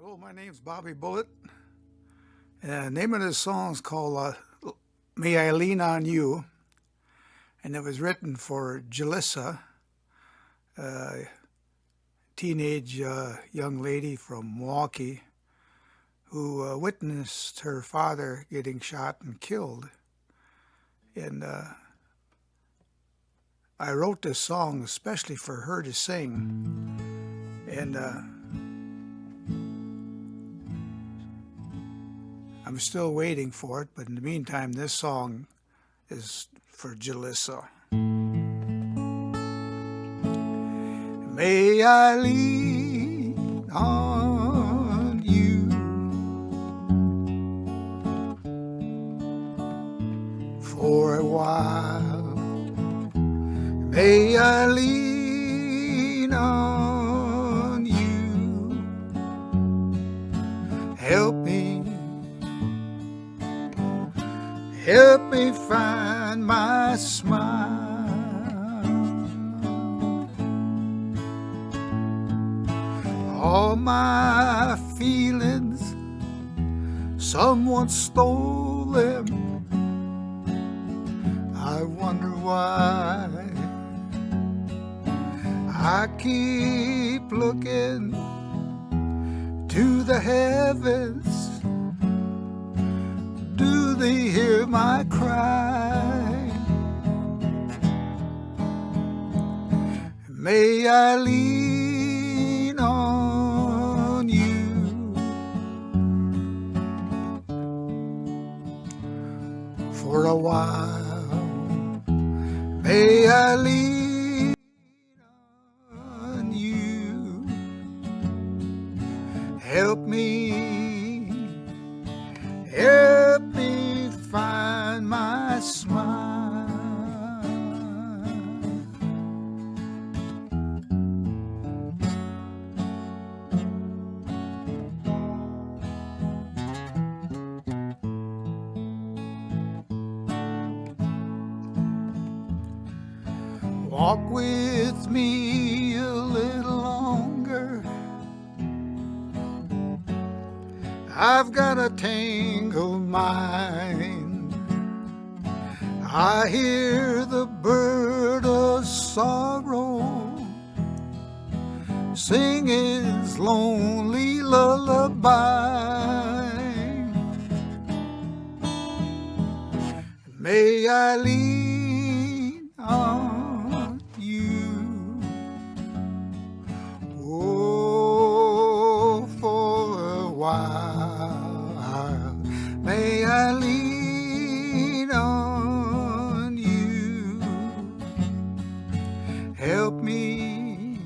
Hello, my name's Bobby Bullitt. And the name of this song is called May I Lean on You. And it was written for Jalissa, a teenage young lady from Milwaukee who witnessed her father getting shot and killed. And I wrote this song especially for her to sing. And I'm still waiting for it, but in the meantime, this song is for Jalissa. May I lean on you for a while. May I lean on you. Help me find my smile. All my feelings, someone stole them. I wonder why. I keep looking to the heavens. Do they hear my cry? May I lean on you for a while. May I lean on you. Help me find my smile. Walk with me a little longer. I've got a tangled mind. I hear the bird of sorrow sing his lonely lullaby. May I lean on you, oh, for a while. May I lean on you. Help me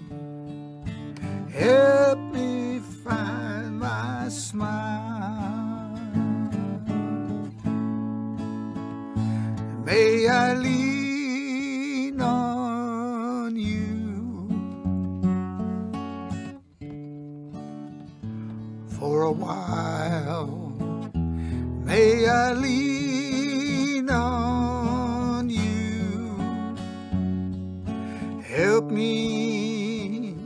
find my smile. May I lean on you for a while. May I lean on you. Help me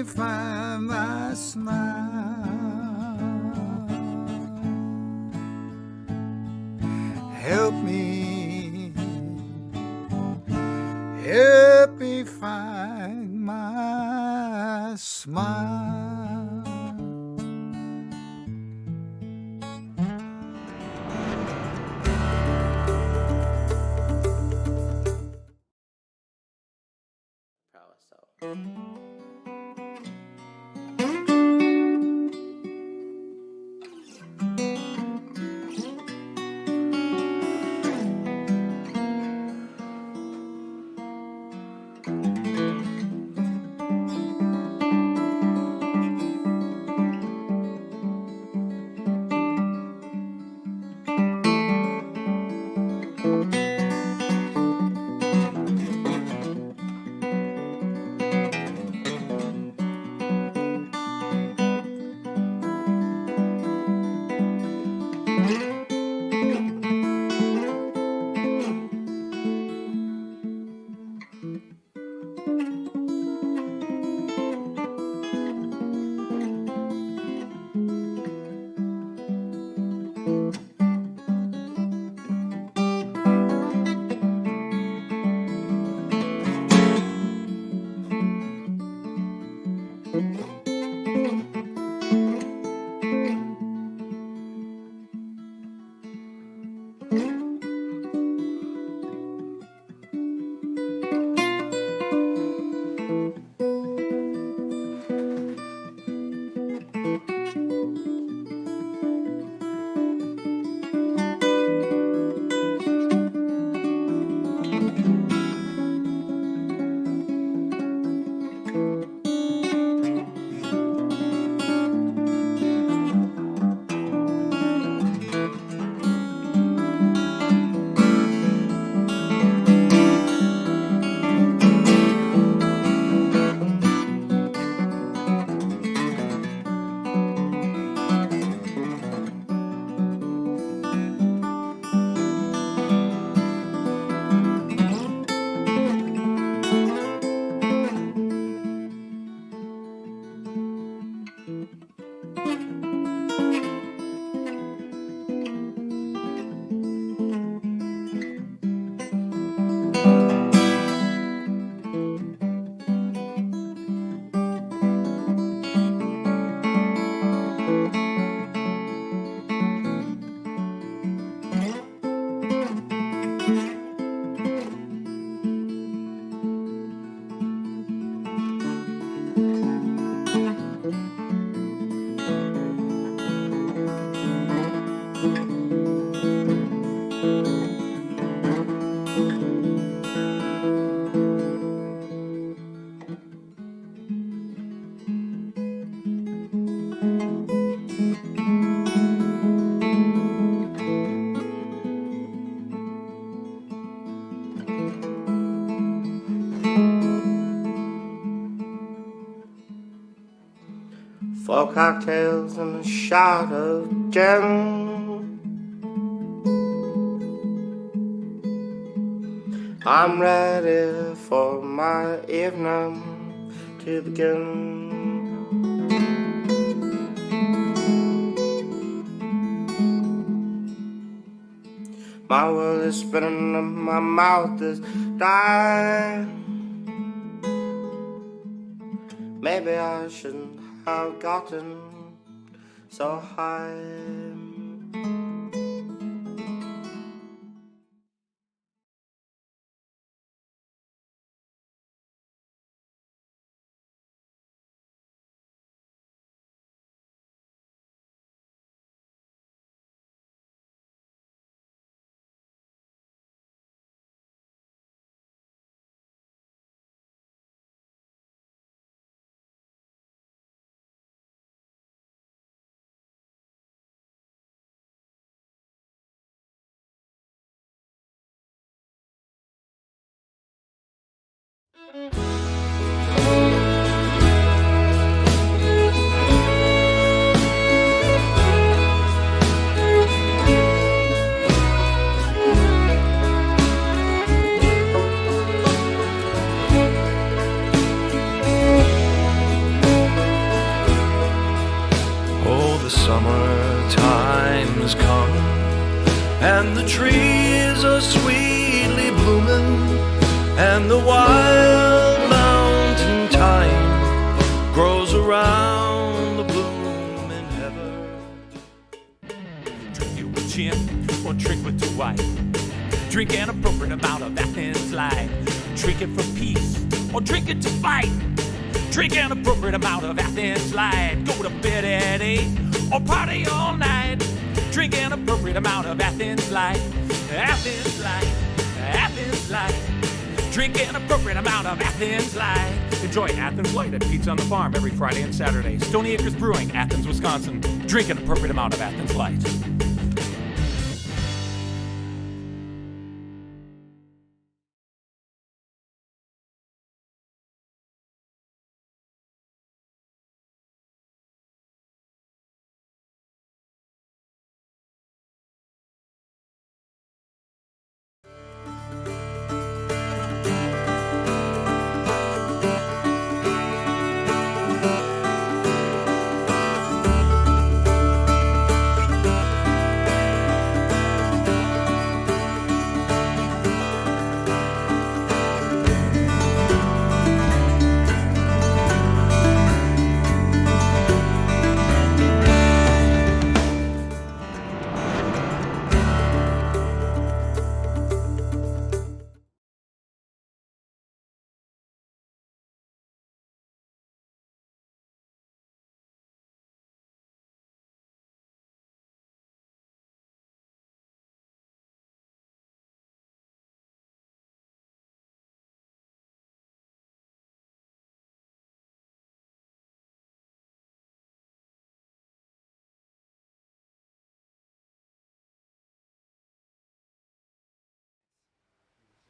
find my smile. Help me find my smile. 4 cocktails and a shot of gin. I'm ready for my evening to begin. My world is spinning and my mouth is dry. Maybe I shouldn't have gotten so high. Summertime has come, and the trees are sweetly blooming, and the wild mountain thyme grows around the blooming heather. Drink it with gin, or drink with the white. Drink an appropriate amount of Athens Light. Drink it for peace, or drink it to fight. Drink an appropriate amount of Athens Light. Go to bed at 8, or party all night. Drink an appropriate amount of Athens Light. Athens Light, Athens Light. Drink an appropriate amount of Athens Light. Enjoy Athens Light at Pizza on the Farm every Friday and Saturday. Stony Acres Brewing, Athens, Wisconsin. Drink an appropriate amount of Athens Light.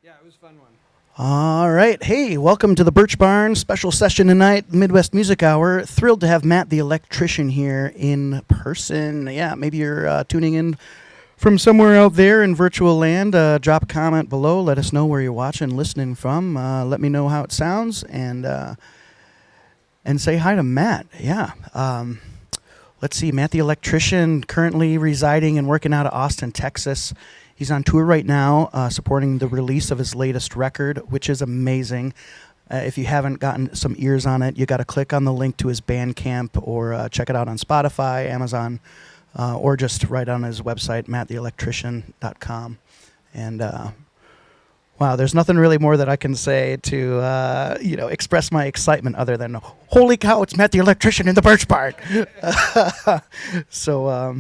Yeah, it was a fun one. All right. Hey, welcome to the Bertsch Barn special session tonight, Midwest Music Hour. Thrilled to have Matt the Electrician here in person. Yeah, maybe you're tuning in from somewhere out there in virtual land. Drop a comment below. Let us know where you're watching, listening from. Let me know how it sounds, and say hi to Matt. Yeah. Let's see. Matt the Electrician, currently residing and working out of Austin, Texas. He's on tour right now, supporting the release of his latest record, which is amazing. If you haven't gotten some ears on it, you got to click on the link to his Bandcamp or check it out on Spotify, Amazon, or just right on his website, matttheelectrician.com. And wow, there's nothing really more that I can say to express my excitement other than, holy cow, it's Matt the Electrician in the Bertsch Barn. So.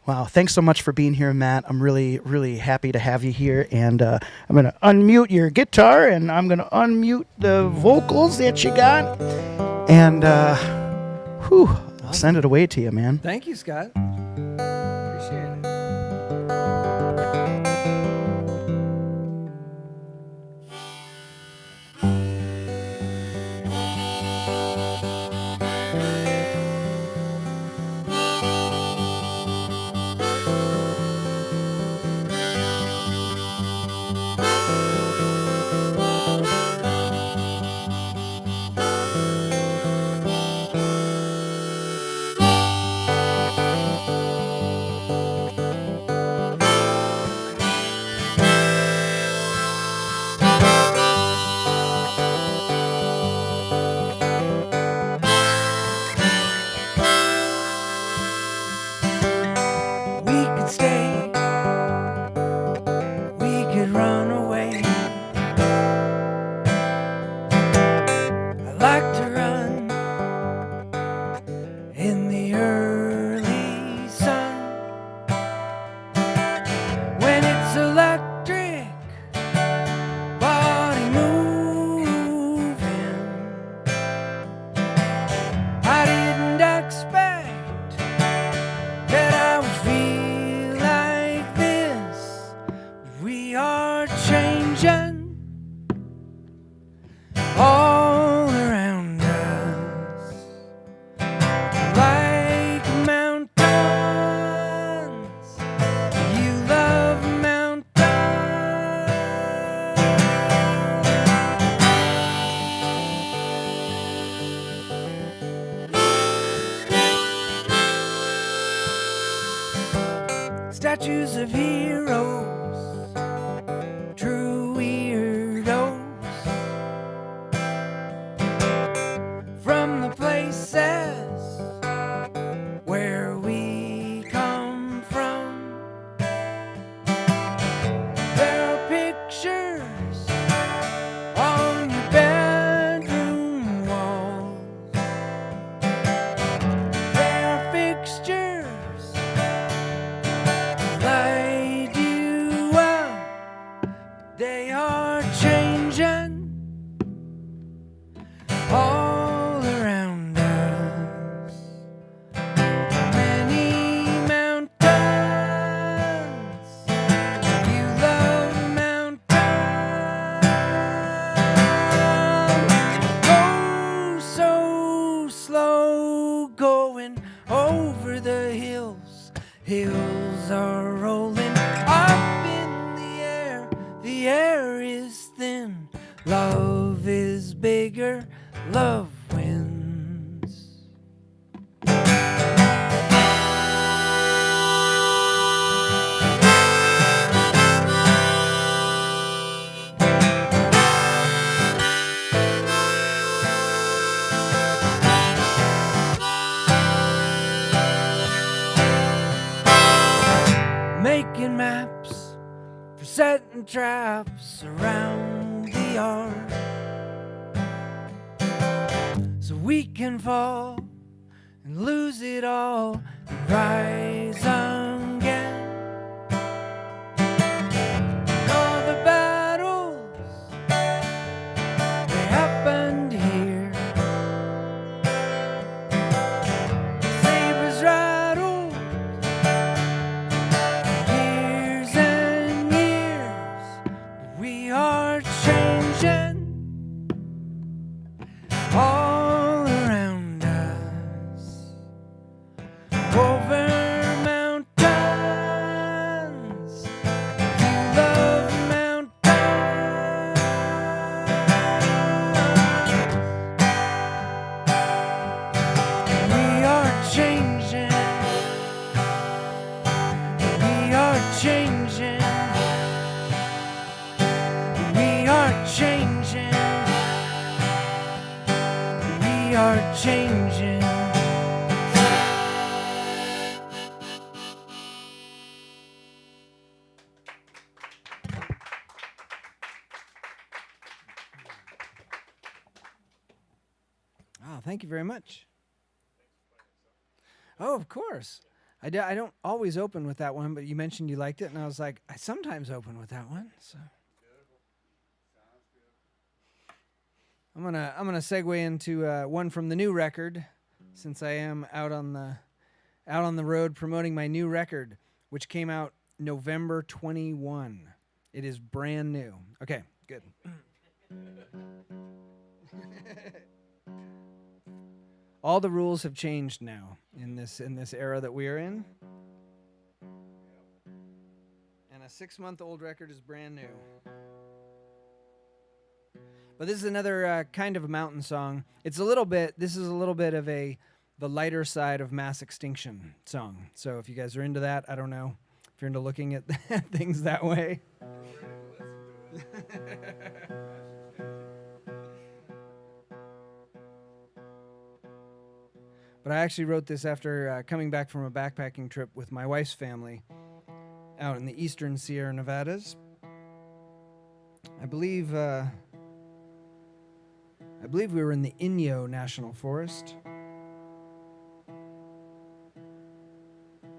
Wow, thanks so much for being here, Matt. I'm really, really happy to have you here. And I'm going to unmute your guitar, and I'm going to unmute the vocals that you got. And, I'll send it away to you, man. Thank you, Scott. Appreciate it. Statues of heroes, true weirdos, from the places where we come from. There are pictures on your bedroom walls. There are fixtures light you up. They are changing all around us. Many mountains, you love mountains. Go so slow, going over the hills. Hills are rolling up in the air is thin. Love is bigger, love wins. Making maps for setting traps around the yard, so we can fall and lose it all and rise again. All the battles, they happened here. Sabers rattled years and years, but we are changing. Oh, thank you very much. Oh, of course. I don't always open with that one, but you mentioned you liked it, and I was like, I sometimes open with that one. So I'm gonna segue into one from the new record, since I am out on the road promoting my new record, which came out November 21. It is brand new. Okay, good. All the rules have changed now in this era that we are in. And a 6-month-old record is brand new. But this is another kind of a mountain song. This is a little bit of the lighter side of Mass Extinction song. So if you guys are into that, I don't know if you're into looking at things that way. But I actually wrote this after coming back from a backpacking trip with my wife's family out in the eastern Sierra Nevadas. I believe we were in the Inyo National Forest.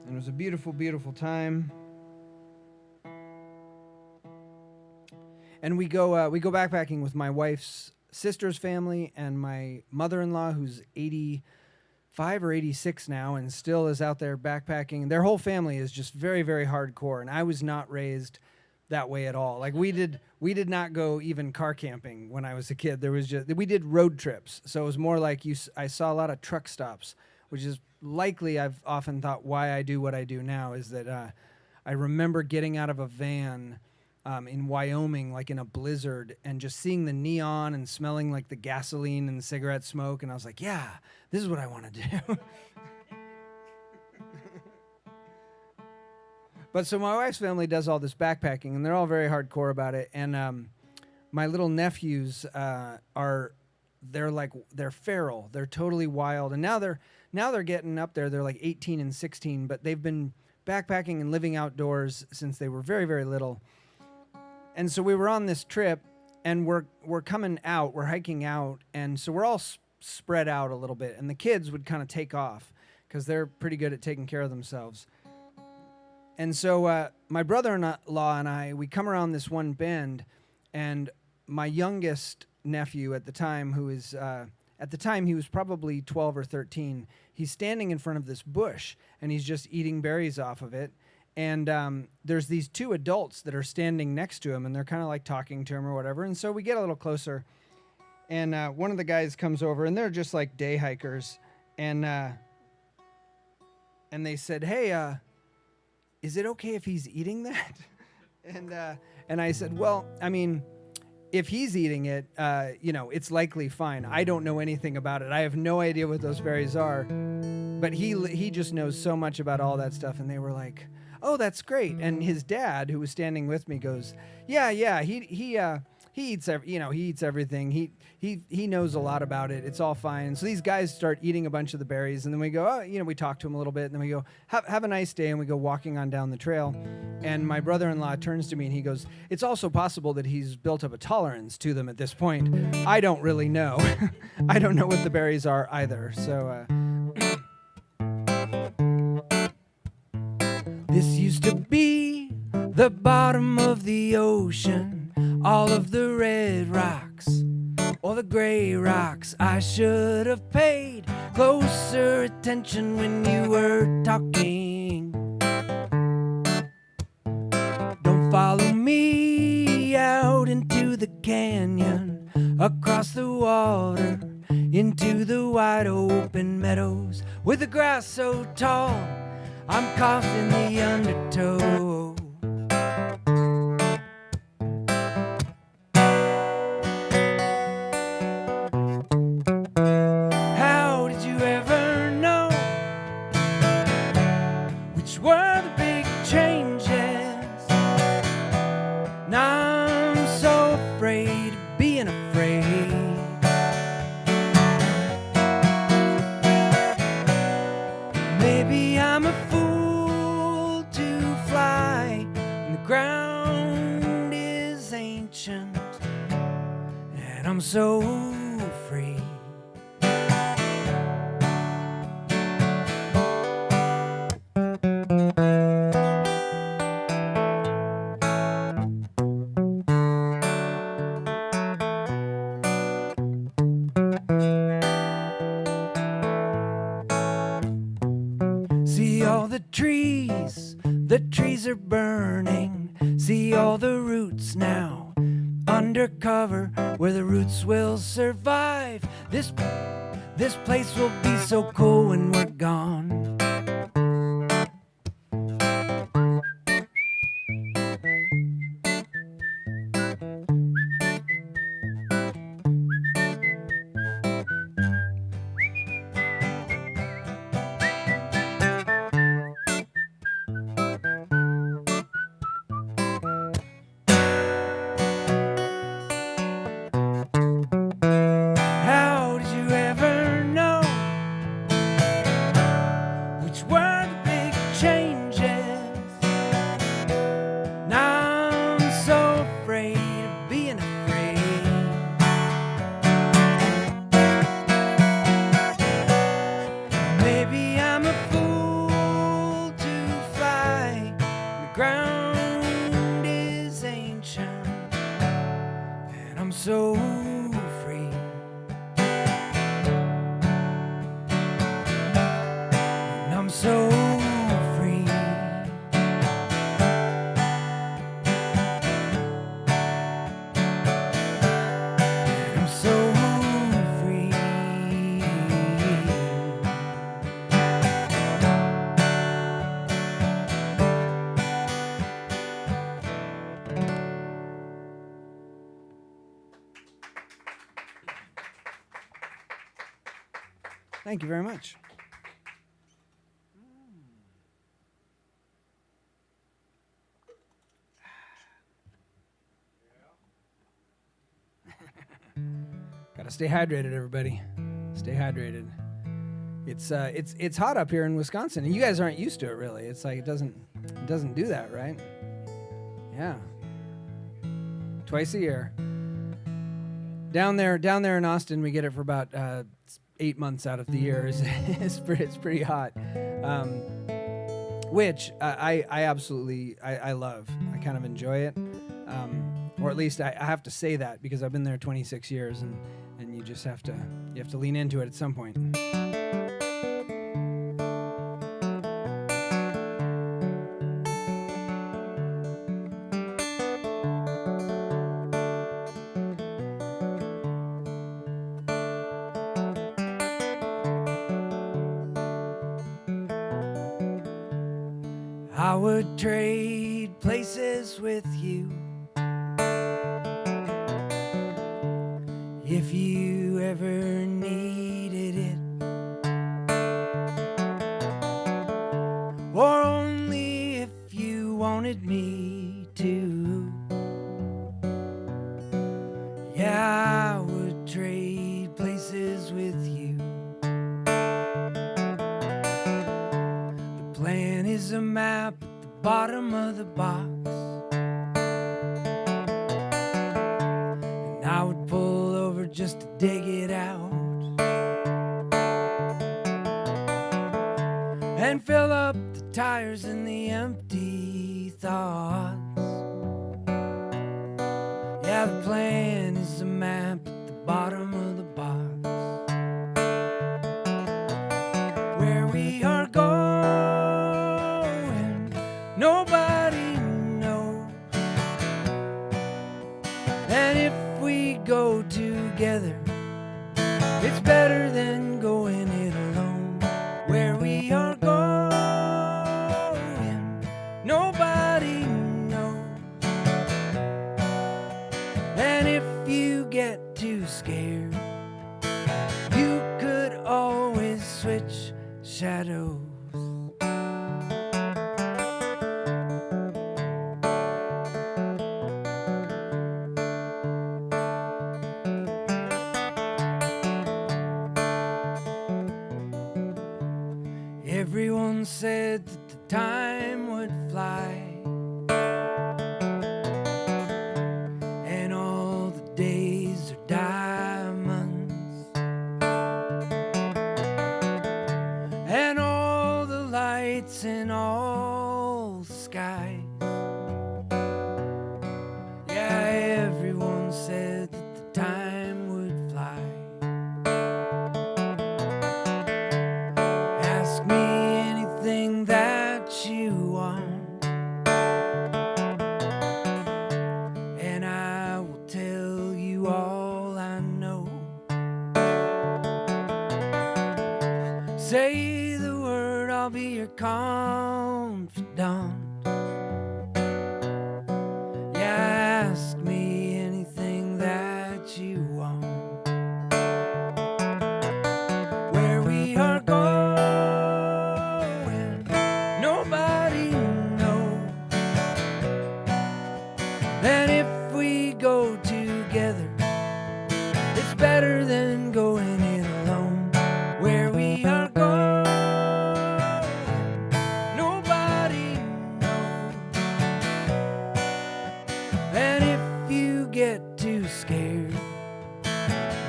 And it was a beautiful, beautiful time. And we go backpacking with my wife's sister's family and my mother-in-law, who's 85 or 86 now and still is out there backpacking. Their whole family is just very, very hardcore, and I was not raised that way at all. Like we did not go even car camping when I was a kid. We did road trips, so it was more like I saw a lot of truck stops, which is likely, I've often thought, why I do what I do now, is that I remember getting out of a van in Wyoming, like in a blizzard, and just seeing the neon and smelling like the gasoline and the cigarette smoke, and I was like, yeah, this is what I want to do. But so my wife's family does all this backpacking, and they're all very hardcore about it. And my little nephews they're feral, they're totally wild, and now they're getting up there. They're like 18 and 16, but they've been backpacking and living outdoors since they were very, very little. And so we were on this trip, and we're coming out, we're hiking out, and so we're all spread out a little bit, and the kids would kind of take off because they're pretty good at taking care of themselves. And so my brother-in-law and I, we come around this one bend, and my youngest nephew at the time, he was probably 12 or 13, he's standing in front of this bush, and he's just eating berries off of it. And there's these two adults that are standing next to him, and they're kind of like talking to him or whatever. And so we get a little closer, and one of the guys comes over, and they're just like day hikers. And they said, hey, is it okay if he's eating that? And I said, well, I mean, if he's eating it, it's likely fine. I don't know anything about it. I have no idea what those berries are. But he just knows so much about all that stuff. And they were like, oh, that's great. And his dad, who was standing with me, goes, yeah, he eats everything. He knows a lot about it. It's all fine. So these guys start eating a bunch of the berries, and then we go, we talk to him a little bit, and then we go, have a nice day, and we go walking on down the trail. And my brother-in-law turns to me, and he goes, it's also possible that he's built up a tolerance to them at this point. I don't really know. I don't know what the berries are either. So this used to be the bottom of the ocean, all of the red rocks or the gray rocks. I should have paid closer attention when you were talking. Don't follow me out into the canyon, across the water, into the wide open meadows with the grass so tall I'm caught in the undertow. How did you ever know which were the big changes? Now I'm so afraid of being afraid. so free. See all the trees are burning. See all the roots now undercover, where the roots will survive. This place will be so cool when we're gone. How did you ever know which were the big changes? Now I'm so afraid of being afraid. Maybe I'm a fool to fly. The ground is ancient, and I'm so free. And I'm so free. And I'm so free. Thank you very much. Gotta stay hydrated, everybody. Stay hydrated. It's hot up here in Wisconsin, and you guys aren't used to it, really. It's like it doesn't do that, right? Yeah. Twice a year. Down there in Austin, we get it for about 8 months out of the year. It's pretty hot, which I absolutely love. I kind of enjoy it, or at least I have to say that because I've been there 26 years, and you just have to lean into it at some point. I would trade places with you if you ever needed it, or only if you wanted me to. Yeah, I would trade places with you. The plan is a map at the bottom of the box, and I would pull over just to dig it out and fill up the tires in the empty thoughts. Yeah, the plan is a map at the bottom of the box, where we are going, nobody knows. And if we go together, it's better than going it alone. Where we are going, nobody knows. And if you get too scared, you could always switch shadows. Everyone said that the time would fly, and all the days are dying. lights in all skies. Yeah, everyone said that the time would fly. Ask me anything that you want, and I will tell you all I know. Say the word, I'll be your confidant. Yeah, ask me anything that you want. Where we are going, nobody knows. And if we go together, it's better than going it alone. Where we are going, nobody knows. And if you get too scared,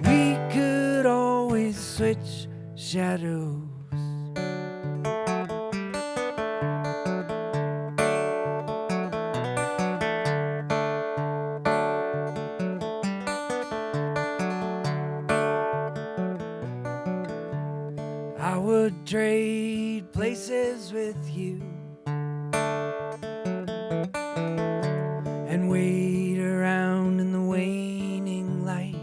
we could always switch shadows. I would trade places with you and wait around in the waning light.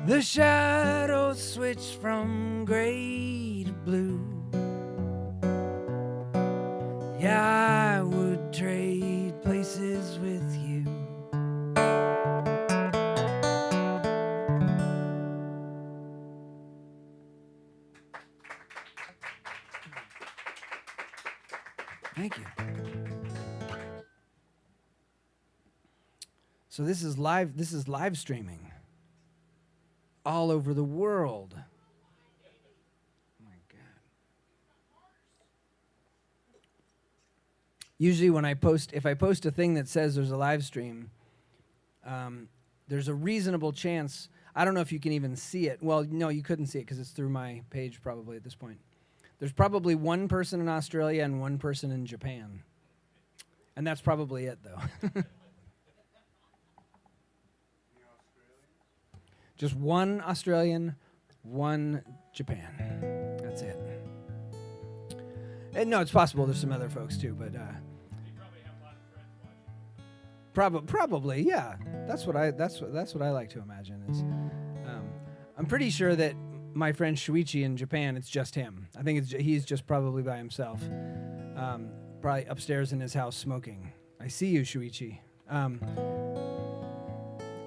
The shadows switch from gray to blue. Yeah, I would trade places with you. Thank you. So this is live streaming all over the world. Oh my God. Usually when if I post a thing that says there's a live stream, there's a reasonable chance. I don't know if you can even see it. Well, no, you couldn't see it because it's through my page probably at this point. There's probably one person in Australia and one person in Japan. And that's probably it, though. Just one Australian, one Japan. That's it. And no, it's possible there's some other folks, too, but... Probably, yeah. That's what I like to imagine. Is I'm pretty sure that my friend Shuichi in Japan, it's just him. I think he's just probably by himself, probably upstairs in his house smoking. I see you, Shuichi.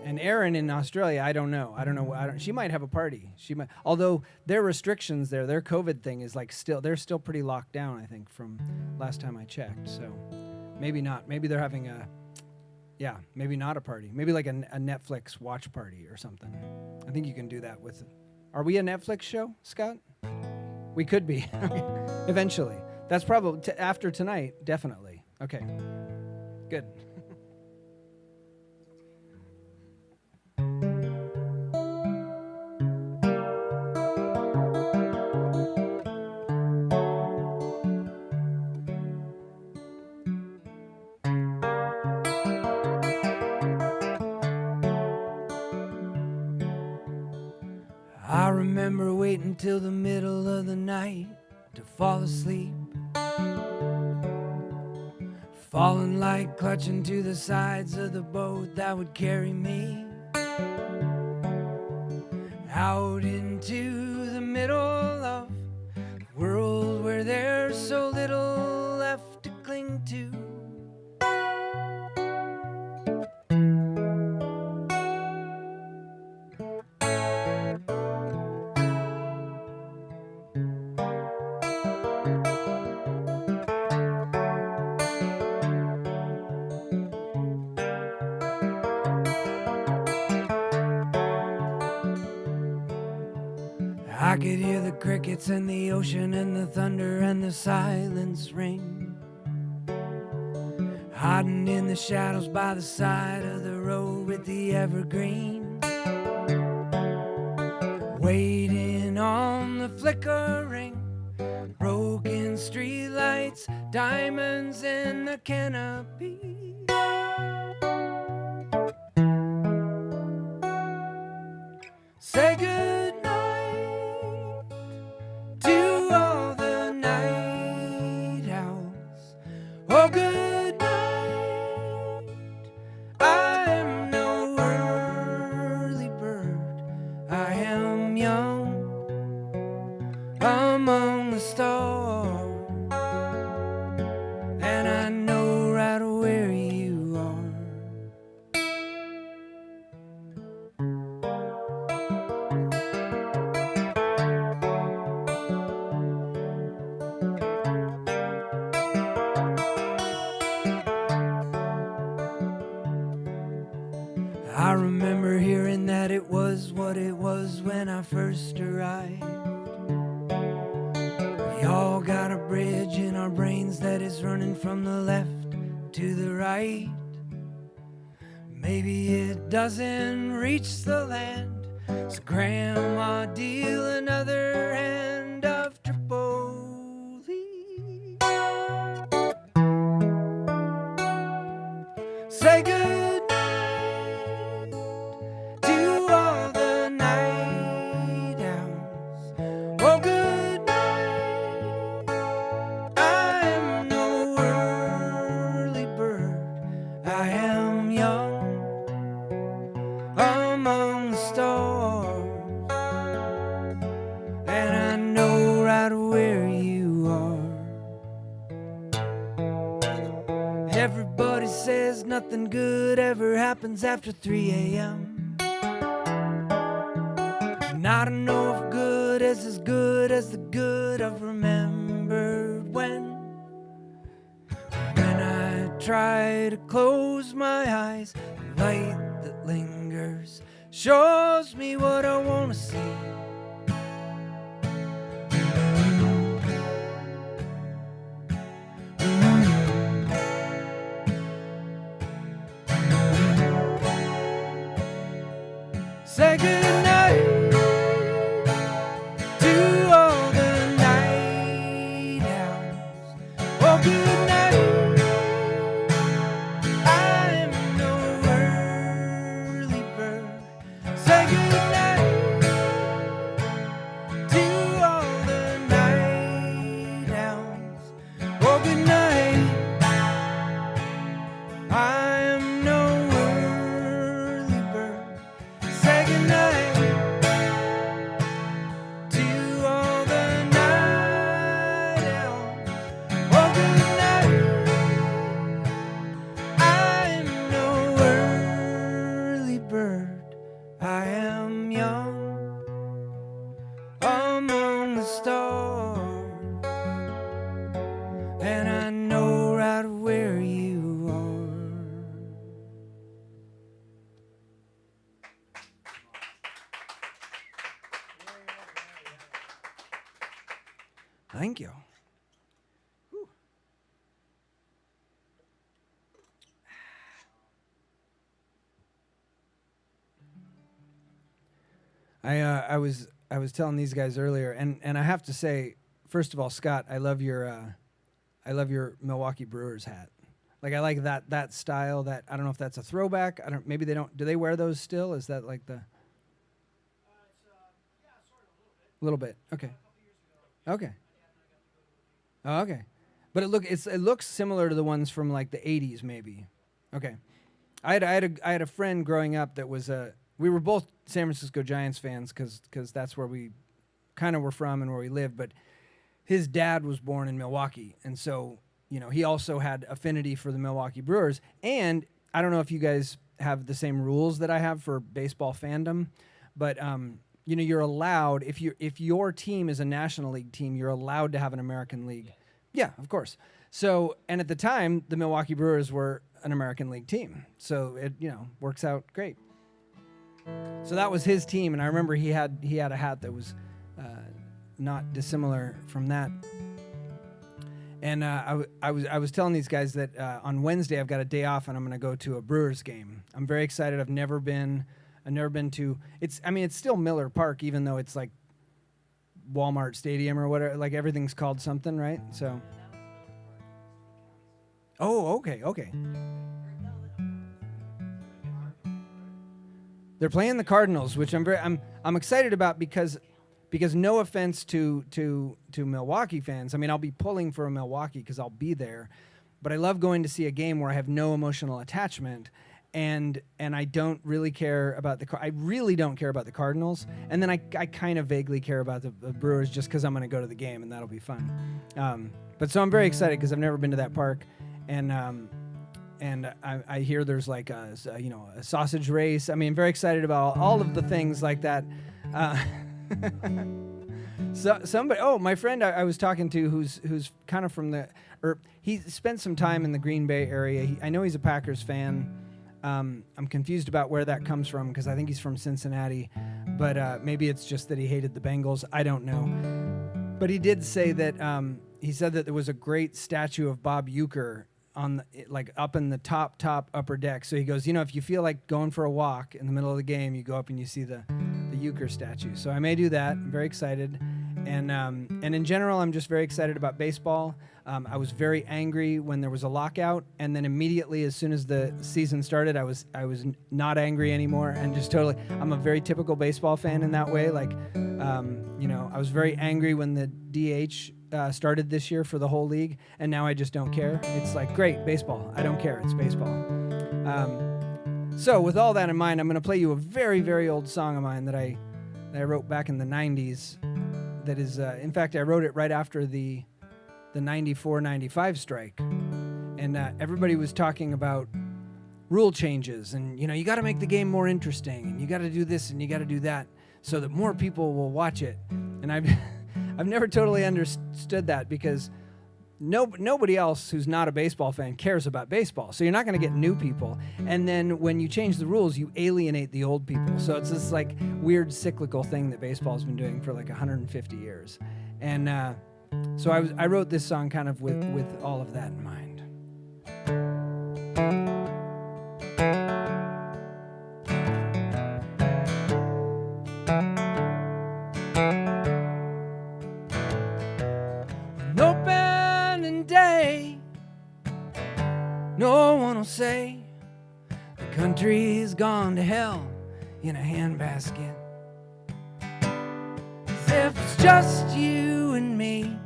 And Erin in Australia, I don't know. She might have a party. She might, although their restrictions there, their COVID thing is like they're still pretty locked down. I think from last time I checked. So maybe not. Maybe they're having maybe not a party. Maybe like a Netflix watch party or something. I think you can do that with. Are we a Netflix show, Scott? We could be, eventually. That's probably, after tonight, definitely. Okay, good. I remember waiting till the middle of the night to fall asleep, falling like clutching to the sides of the boat that would carry me out into the middle of the world where there's so little left to cling to. I could hear the crickets and the ocean and the thunder and the silence ring, hiding in the shadows by the side of the road with the evergreen, waiting on the flickering, broken streetlights, diamonds in the canopy. Say goodnight to all the night owls. Oh, good night. I am no early bird. I am young among the stars, and I know right where you are. I remember hearing that it was what it was when I first arrived. We all got a bridge in our brains that is running from the left to the right. Maybe it doesn't reach the land, so Grandma, deal another hand of Tripoli. Say goodnight to all the night owls. Oh, good night. I am no early bird. I am young among the stars, and I know right where you are. Everybody says nothing good ever happens after 3 a.m. And I don't know if good is as good as the good I've remembered when I try to close my eyes, the light that lingers shows me what I want to see. Say goodnight to all the night owls. Oh, good night. I am no early bird. Say goodnight to all the night owls. Oh, good night. I am no early bird. Say goodnight to all the night owls. Oh, good night. I'm no early bird. I am young among the stars, and I know right where you are. Thank you. I was telling these guys earlier, and I have to say, first of all, Scott, I love your Milwaukee Brewers hat. Like, I like that style. That, I don't know if that's a throwback. I don't. Maybe they don't. Do they wear those still? Is that like the? Yeah, sort of a little bit. Okay. Okay. Oh, okay. But it looks similar to the ones from like the 80s, maybe. Okay. I had a friend growing up that was we were both San Francisco Giants fans because that's where we kind of were from and where we lived. But his dad was born in Milwaukee, and so he also had affinity for the Milwaukee Brewers. And I don't know if you guys have the same rules that I have for baseball fandom, but you're allowed, if your team is a National League team, you're allowed to have an American League. Yeah, of course. So, and at the time, the Milwaukee Brewers were an American League team, so it works out great. So that was his team, and I remember he had a hat that was not dissimilar from that. And I was telling these guys that on Wednesday I've got a day off and I'm going to go to a Brewers game. I'm very excited. I've never been to. It's still Miller Park, even though it's like Walmart Stadium or whatever. Like everything's called something, right? So. Oh, okay. They're playing the Cardinals, which I'm excited about because no offense to Milwaukee fans. I mean, I'll be pulling for Milwaukee because I'll be there, but I love going to see a game where I have no emotional attachment, and I don't really care about I really don't care about the Cardinals, and then I kind of vaguely care about the Brewers just because I'm going to go to the game and that'll be fun. But so I'm very excited because I've never been to that park, and I hear there's like a sausage race. I mean, I'm very excited about all of the things like that. So somebody, my friend I was talking to, who's kind of from he spent some time in the Green Bay area. I know he's a Packers fan. I'm confused about where that comes from because I think he's from Cincinnati, but maybe it's just that he hated the Bengals. I don't know. But he did say that he said that there was a great statue of Bob Uecker up in the top upper deck. So he goes, if you feel like going for a walk in the middle of the game, you go up and you see the Uecker statue. So I may do that. I'm very excited. And in general, I'm just very excited about baseball. I was very angry when there was a lockout, and then immediately, as soon as the season started, I was not angry anymore, and just totally. I'm a very typical baseball fan in that way. Like, I was very angry when the DH started this year for the whole league, and now I just don't care. It's like, great, baseball. I don't care. It's baseball. So with all that in mind, I'm going to play you a very, very old song of mine that I wrote back in the 90s. That is, in fact, I wrote it right after the 94-95 strike. And everybody was talking about rule changes. And, you got to make the game more interesting. And you got to do this and you got to do that so that more people will watch it. And I've never totally understood that because nobody else who's not a baseball fan cares about baseball. So you're not going to get new people. And then when you change the rules, you alienate the old people. So it's this like weird cyclical thing that baseball's been doing for like 150 years. And so I wrote this song kind of with all of that in mind. No one will say the country's gone to hell in a handbasket. 'Cause if it's just you and me,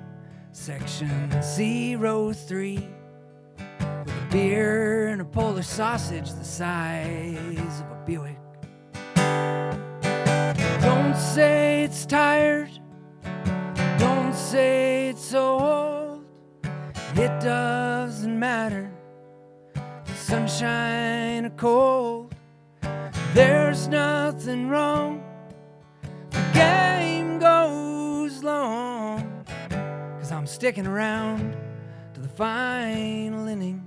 section 03, with a beer and a Polish sausage the size of a Buick. Don't say it's tired, don't say it's so old, it doesn't matter. Sunshine or cold, there's nothing wrong. The game goes long, 'cause I'm sticking around to the final inning.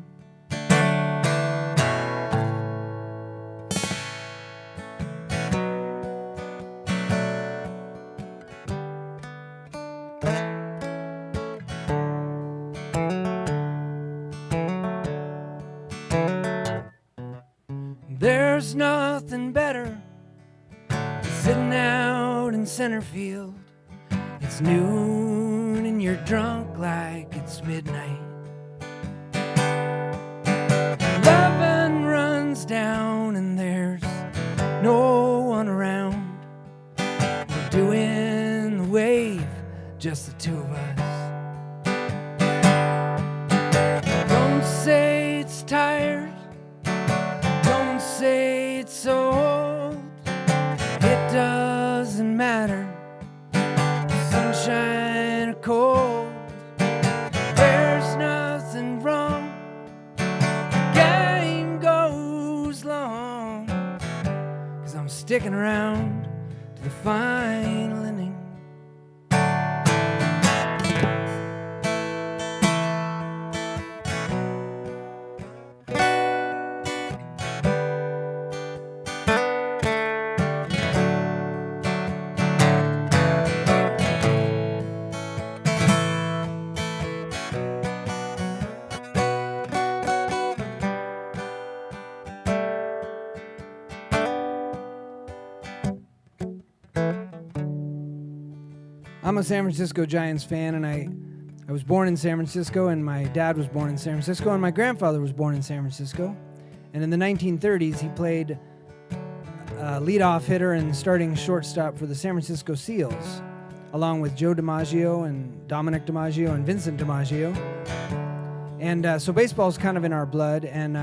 There's nothing better than sitting out in center field. It's noon and you're drunk like it's midnight. 11 runs down and there's no one around. We're doing the wave, just the two of us. Don't say it's tired, say it's so old, it doesn't matter. Sunshine or cold, there's nothing wrong. The game goes long, 'cause I'm sticking around to the final inning. I'm a San Francisco Giants fan, and I was born in San Francisco, and my dad was born in San Francisco, and my grandfather was born in San Francisco. And in the 1930s, he played leadoff hitter and starting shortstop for the San Francisco Seals, along with Joe DiMaggio and Dominic DiMaggio and Vincent DiMaggio. And so baseball's kind of in our blood. And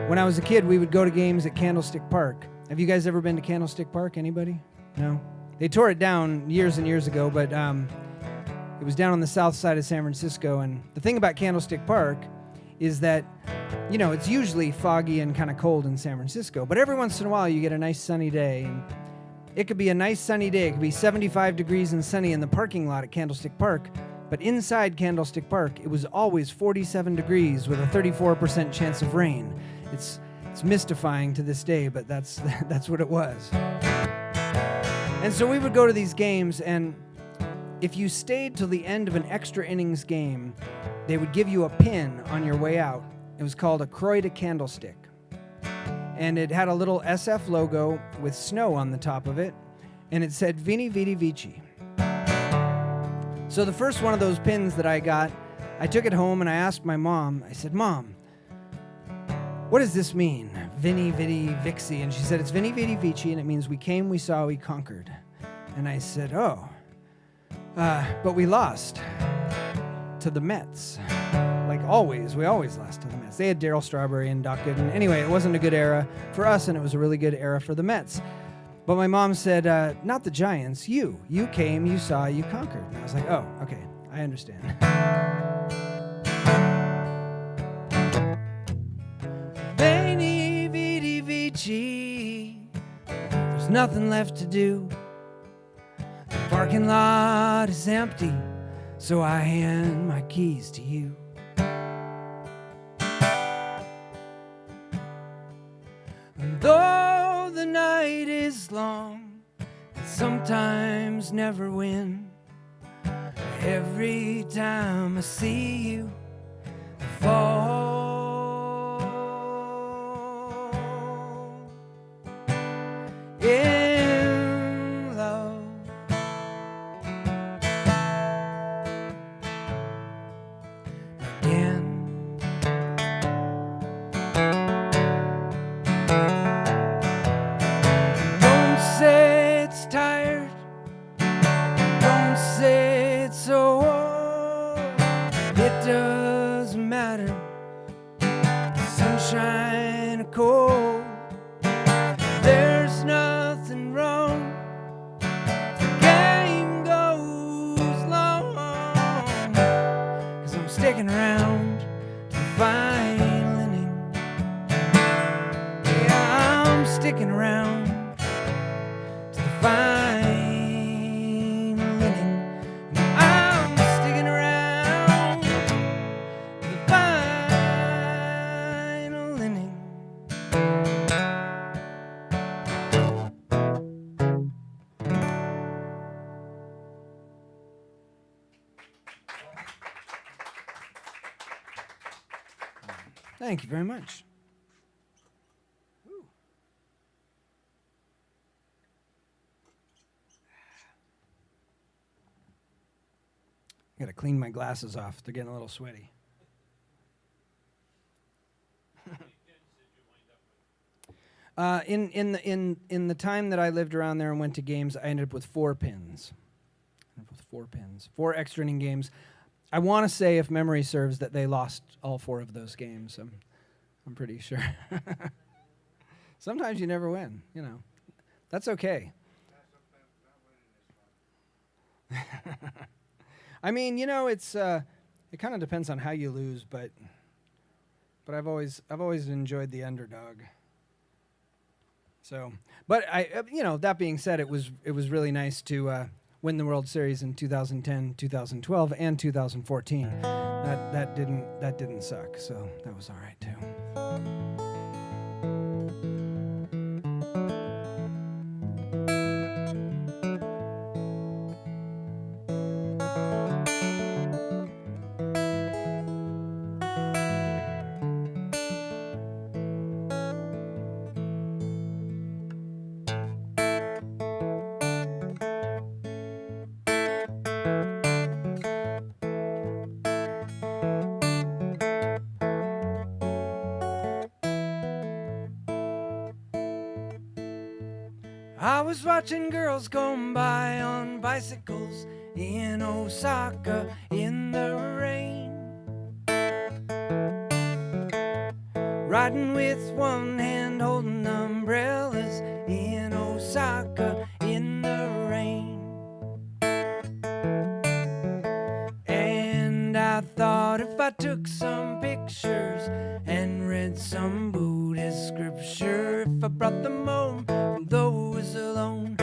when I was a kid, we would go to games at Candlestick Park. Have you guys ever been to Candlestick Park? Anybody? No? They tore it down years and years ago, but it was down on the south side of San Francisco. And the thing about Candlestick Park is that, you know, it's usually foggy and kind of cold in San Francisco, but every once in a while you get a nice sunny day. And it could be a nice sunny day. It could be 75 degrees and sunny in the parking lot at Candlestick Park, but inside Candlestick Park, it was always 47 degrees with a 34% chance of rain. It's mystifying to this day, but that's what it was. And so we would go to these games, and if you stayed till the end of an extra innings game, they would give you a pin on your way out. It was called a Croix de Candlestick. And it had a little SF logo with snow on the top of it, and it said Vini Vidi Vici. So the first one of those pins that I got, I took it home and I asked my mom, I said, "Mom, what does this mean? Vini Vidi Vixi?" And she said, "It's Vini Vidi Vici, and it means we came, we saw, we conquered." And I said, "Oh, but we lost to the Mets." Like always, we always lost to the Mets. They had Darryl Strawberry and Doc Gooden. Anyway, it wasn't a good era for us, and it was a really good era for the Mets. But my mom said, "Not the Giants, you. You came, you saw, you conquered." And I was like, "Oh, okay, I understand." Veni Vidi Vici, there's nothing left to do. The parking lot is empty, so I hand my keys to you. And though the night is long, and sometimes never win, every time I see you, I fall in love. Again. Don't say it's tired, don't say it's so old, it doesn't matter, sunshine or cold, there's nothing wrong, the game goes long, 'cause I'm sticking around to the final inning. Yeah, I'm sticking around to the final inning. I'm sticking around to the final inning. Thank you very much. I gotta clean my glasses off. They're getting a little sweaty. In the time that I lived around there and went to games, I ended up with 4 pins. 4 extra inning games. I want to say, if memory serves, that they lost all 4 of those games. I'm pretty sure. Sometimes you never win, you know. That's okay. I mean, you know, it's it kind of depends on how you lose, but I've always enjoyed the underdog. So, but you know, that being said, it was really nice to win the World Series in 2010, 2012, and 2014. That didn't suck, so that was all right too. I was watching girls going by on bicycles in Osaka in the rain, riding with one hand holding umbrellas in Osaka in the rain. And I thought if I took some pictures and read some Buddhist scripture, if I brought them home from those alone,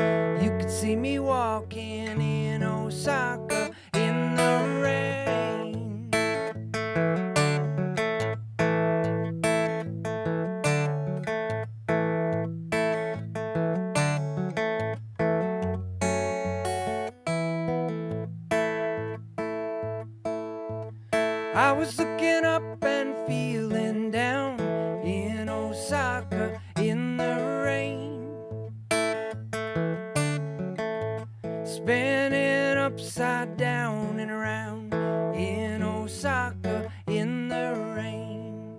you could see me walking in Osaka in the rain. I was looking up and feeling down in Osaka in the rain, spinning upside down and around in Osaka in the rain.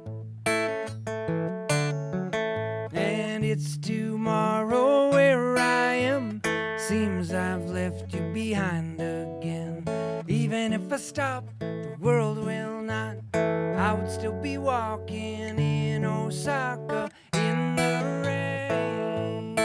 And it's tomorrow where I am, seems I've left you behind again. Even if I stop, the world will not. I would still be walking in Osaka in the rain.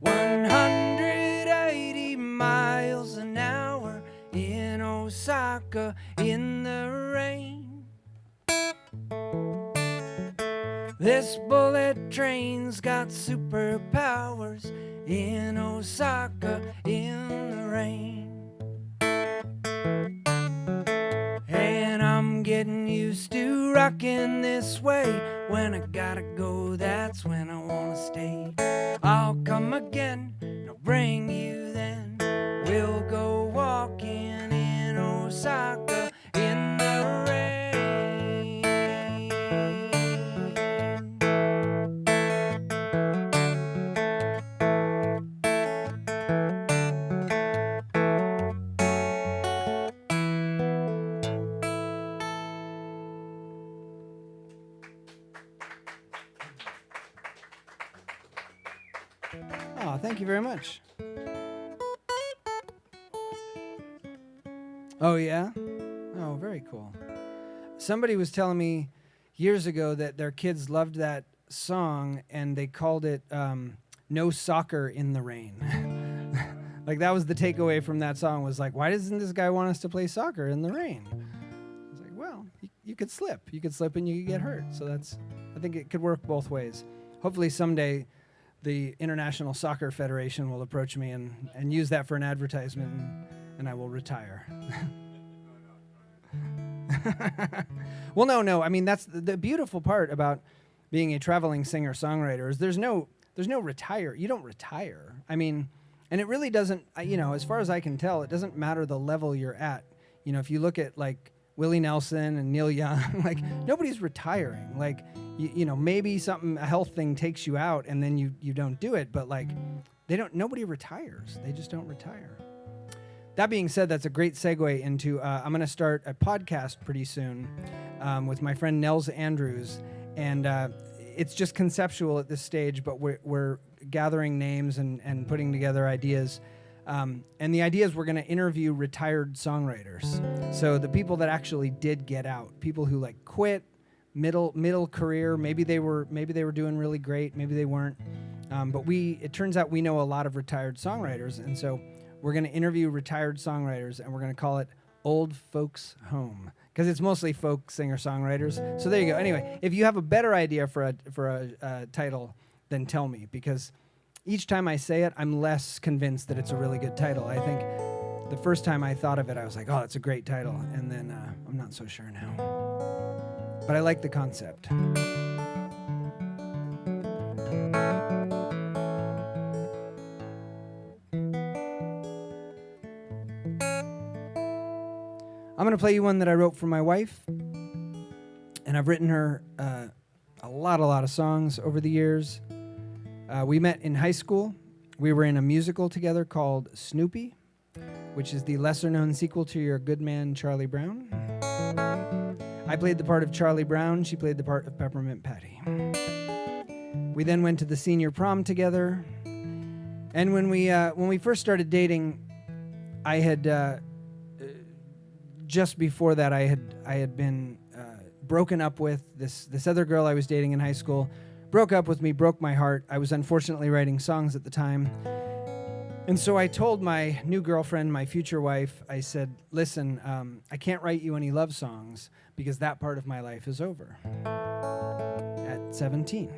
180 miles an hour in Osaka in the rain. This bullet train's got superpowers in Osaka in the rain. And I'm getting used to rocking this way. When I gotta go, that's when I wanna stay. I'll come again, and I'll bring you then. We'll go walking in Osaka in the rain. Oh, thank you very much. Oh, yeah? Oh, very cool. Somebody was telling me years ago that their kids loved that song and they called it No Soccer in the Rain. Like, that was the takeaway from that song, was like, why doesn't this guy want us to play soccer in the rain? I was like, well, you could slip. You could slip and you could get hurt. So I think it could work both ways. Hopefully someday the International Soccer Federation will approach me and use that for an advertisement, and I will retire. Well, no. I mean, that's the beautiful part about being a traveling singer-songwriter is there's no retire. You don't retire. I mean, and it really doesn't, as far as I can tell, it doesn't matter the level you're at. You know, if you look at like Willie Nelson and Neil Young, like nobody's retiring. Like, maybe a health thing takes you out and then you don't do it, but like nobody retires. They just don't retire. That being said, that's a great segue into, I'm going to start a podcast pretty soon with my friend Nels Andrews. And it's just conceptual at this stage, but we're gathering names and putting together ideas. And the idea is we're going to interview retired songwriters. So the people that actually did get out, people who like quit, middle career, maybe they were doing really great, maybe they weren't. But it turns out we know a lot of retired songwriters, and so we're going to interview retired songwriters, and we're going to call it Old Folks Home, because it's mostly folk singer-songwriters. So there you go. Anyway, if you have a better idea for a title, then tell me, because each time I say it, I'm less convinced that it's a really good title. I think the first time I thought of it, I was like, oh, it's a great title, and then I'm not so sure now. But I like the concept. I'm going to play you one that I wrote for my wife. And I've written her a lot of songs over the years. We met in high school. We were in a musical together called Snoopy, which is the lesser-known sequel to Your Good Man, Charlie Brown. I played the part of Charlie Brown. She played the part of Peppermint Patty. We then went to the senior prom together. And when we first started dating, I had just before that I had been broken up with. This other girl I was dating in high school broke up with me, broke my heart. I was unfortunately writing songs at the time. And so I told my new girlfriend, my future wife, I said, listen, I can't write you any love songs because that part of my life is over at 17.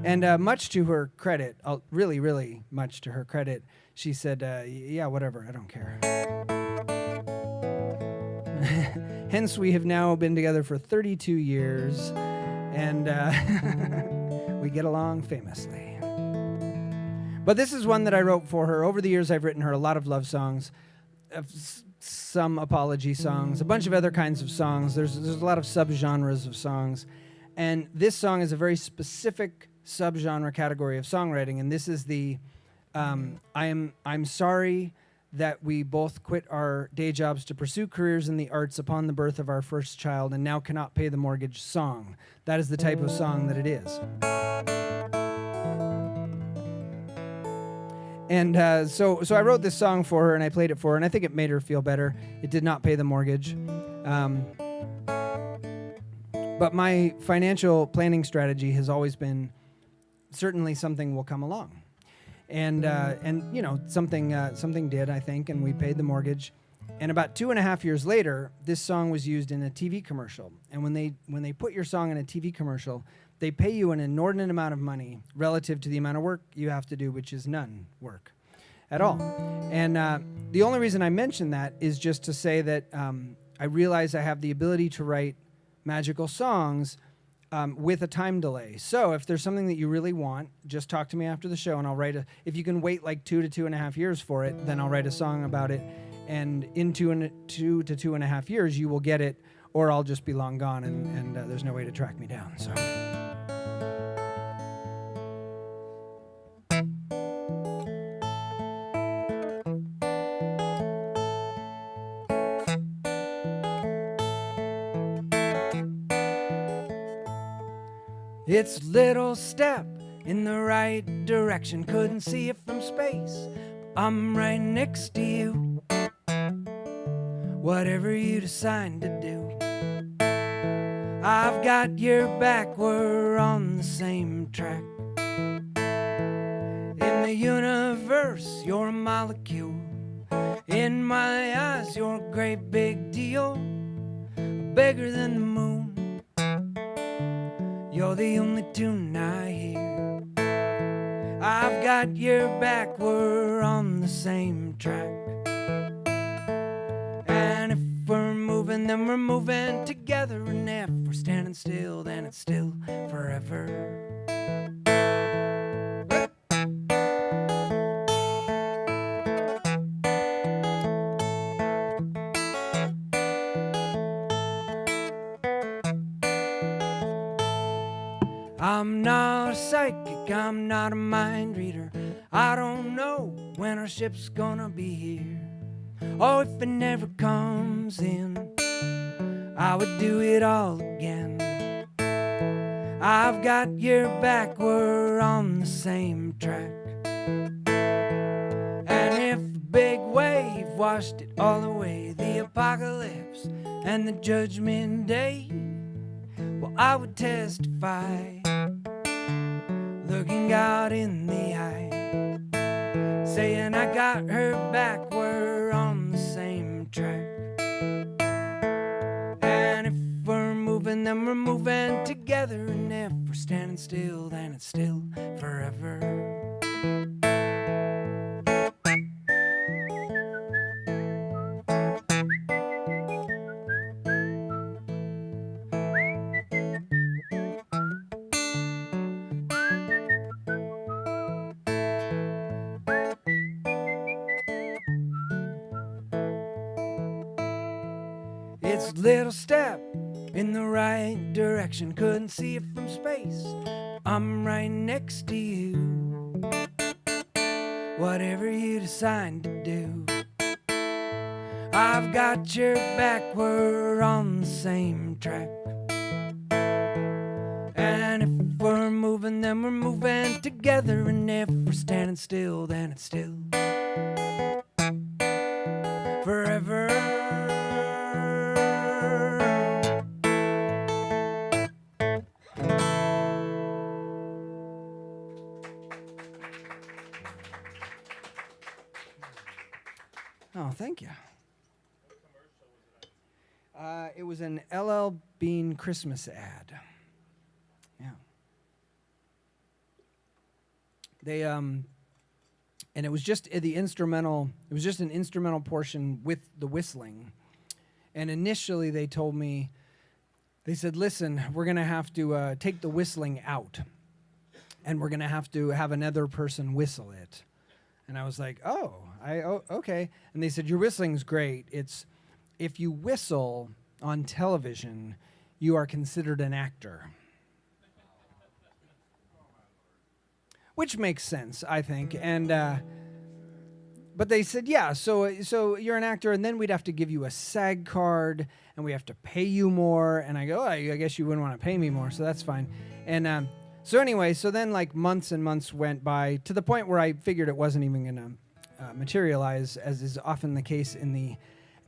And much to her credit, really much to her credit, she said, yeah, whatever, I don't care. Hence, we have now been together for 32 years, and we get along famously. But this is one that I wrote for her. Over the years, I've written her a lot of love songs, some apology songs, a bunch of other kinds of songs. There's a lot of subgenres of songs. And this song is a very specific subgenre category of songwriting, and this is the I'm sorry that we both quit our day jobs to pursue careers in the arts upon the birth of our first child and now cannot pay the mortgage song. That is the type of song that it is. And so I wrote this song for her and I played it for her, and I think it made her feel better. It did not pay the mortgage. But my financial planning strategy has always been certainly something will come along. And you know, something did, I think, and we paid the mortgage. And about 2.5 years later, this song was used in a TV commercial. And when they put your song in a TV commercial, they pay you an inordinate amount of money relative to the amount of work you have to do, which is none work at all. And the only reason I mention that is just to say that I realize I have the ability to write magical songs with a time delay. So if there's something that you really want, just talk to me after the show and I'll write if you can wait like 2 to 2.5 years for it, then I'll write a song about it. And in 2 to 2.5 years, you will get it, or I'll just be long gone and there's no way to track me down. So. It's a little step in the right direction. Couldn't see it from space. I'm right next to you. Whatever you decide to do, I've got your back. We're on the same track. In the universe, you're a molecule. In my eyes, you're a great big deal. Bigger than the moon. You're the only tune I hear. I've got your back, we're on the same track. And if we're moving, then we're moving together. And if we're standing still, then it's still forever. I'm not a psychic, I'm not a mind reader. I don't know when our ship's gonna be here. Oh, if it never comes in, I would do it all again. I've got your back, we're on the same track. And if the big wave washed it all away, the apocalypse and the judgment day, well, I would testify, looking God in the eye, saying I got her back, we're on the same track. And if we're moving, then we're moving together. And if we're standing still, then it's still forever. It's a little step in the right direction. Couldn't see it from space. I'm right next to you. Whatever you decide to do, I've got your back. We're on the same track. And if we're moving, then we're moving together. And if we're standing still, then it's still forever. Oh, thank you. It was an LL Bean Christmas ad. Yeah. They and it was just the instrumental. It was just an instrumental portion with the whistling. And initially, they told me, they said, "Listen, we're gonna have to take the whistling out, and we're gonna have to have another person whistle it." And I was like, "Oh, okay." And they said, "Your whistling's great. It's if you whistle on television, you are considered an actor." Which makes sense, I think. And but they said, "Yeah, so you're an actor, and then we'd have to give you a SAG card, and we have to pay you more." And I go, "Oh, I guess you wouldn't want to pay me more, so that's fine." And so anyway, so then like months and months went by to the point where I figured it wasn't even going to materialize, as is often the case in the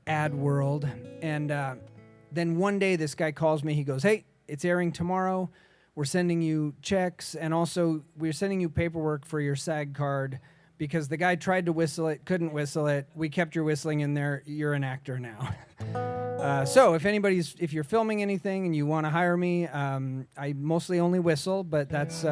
ad world. And then one day this guy calls me. He goes, "Hey, it's airing tomorrow. We're sending you checks, and also we're sending you paperwork for your SAG card because the guy tried to whistle it, couldn't whistle it. We kept your whistling in there. You're an actor now." So if you're filming anything and you want to hire me, I mostly only whistle, but that's,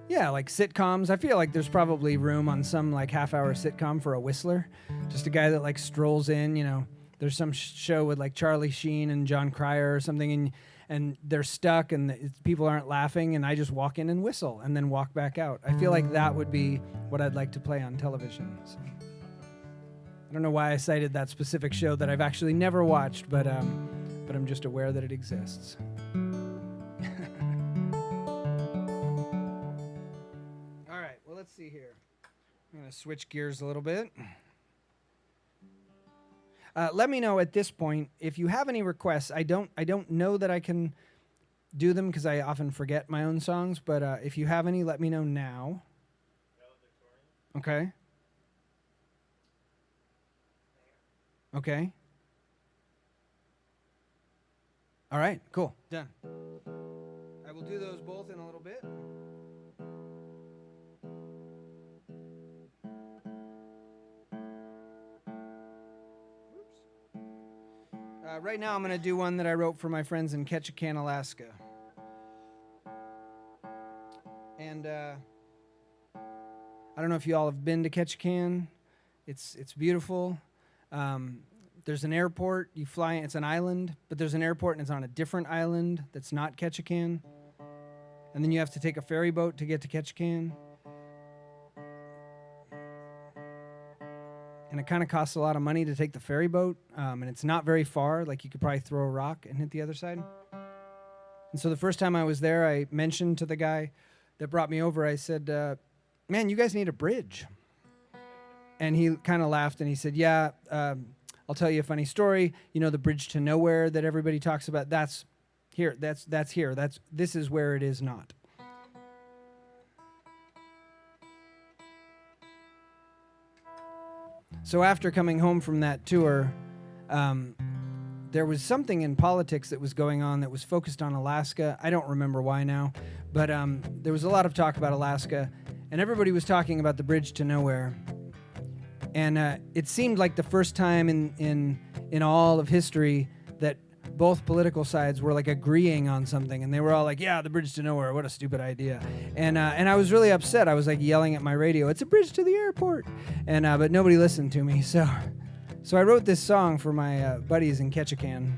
yeah, like sitcoms. I feel like there's probably room on some like half-hour sitcom for a whistler, just a guy that like strolls in. There's some show with like Charlie Sheen and John Cryer or something, and they're stuck and people aren't laughing, and I just walk in and whistle and then walk back out. I feel like that would be what I'd like to play on television. So. I don't know why I cited that specific show that I've actually never watched, but I'm just aware that it exists. All right, well, let's see here. I'm going to switch gears a little bit. Let me know at this point if you have any requests. I don't know that I can do them because I often forget my own songs, but if you have any, let me know now. Okay. Okay. All right, cool. Done. I will do those both in a little bit. Right now I'm going to do one that I wrote for my friends in Ketchikan, Alaska. And I don't know if you all have been to Ketchikan. It's beautiful. There's an airport, you fly, it's an island, but there's an airport and it's on a different island that's not Ketchikan. And then you have to take a ferry boat to get to Ketchikan. And it kind of costs a lot of money to take the ferry boat, and it's not very far. Like you could probably throw a rock and hit the other side. And so the first time I was there, I mentioned to the guy that brought me over, I said, "Man, you guys need a bridge." And he kind of laughed and he said, "Yeah, I'll tell you a funny story. You know the bridge to nowhere that everybody talks about? That's here. That's here. This is where it is not." So after coming home from that tour, there was something in politics that was going on that was focused on Alaska. I don't remember why now, but there was a lot of talk about Alaska, and everybody was talking about the bridge to nowhere. And it seemed like the first time in all of history that both political sides were like agreeing on something, and they were all like, "Yeah, the bridge to nowhere, what a stupid idea." And I was really upset. I was like yelling at my radio, "It's a bridge to the airport," and but nobody listened to me. So I wrote this song for my buddies in Ketchikan.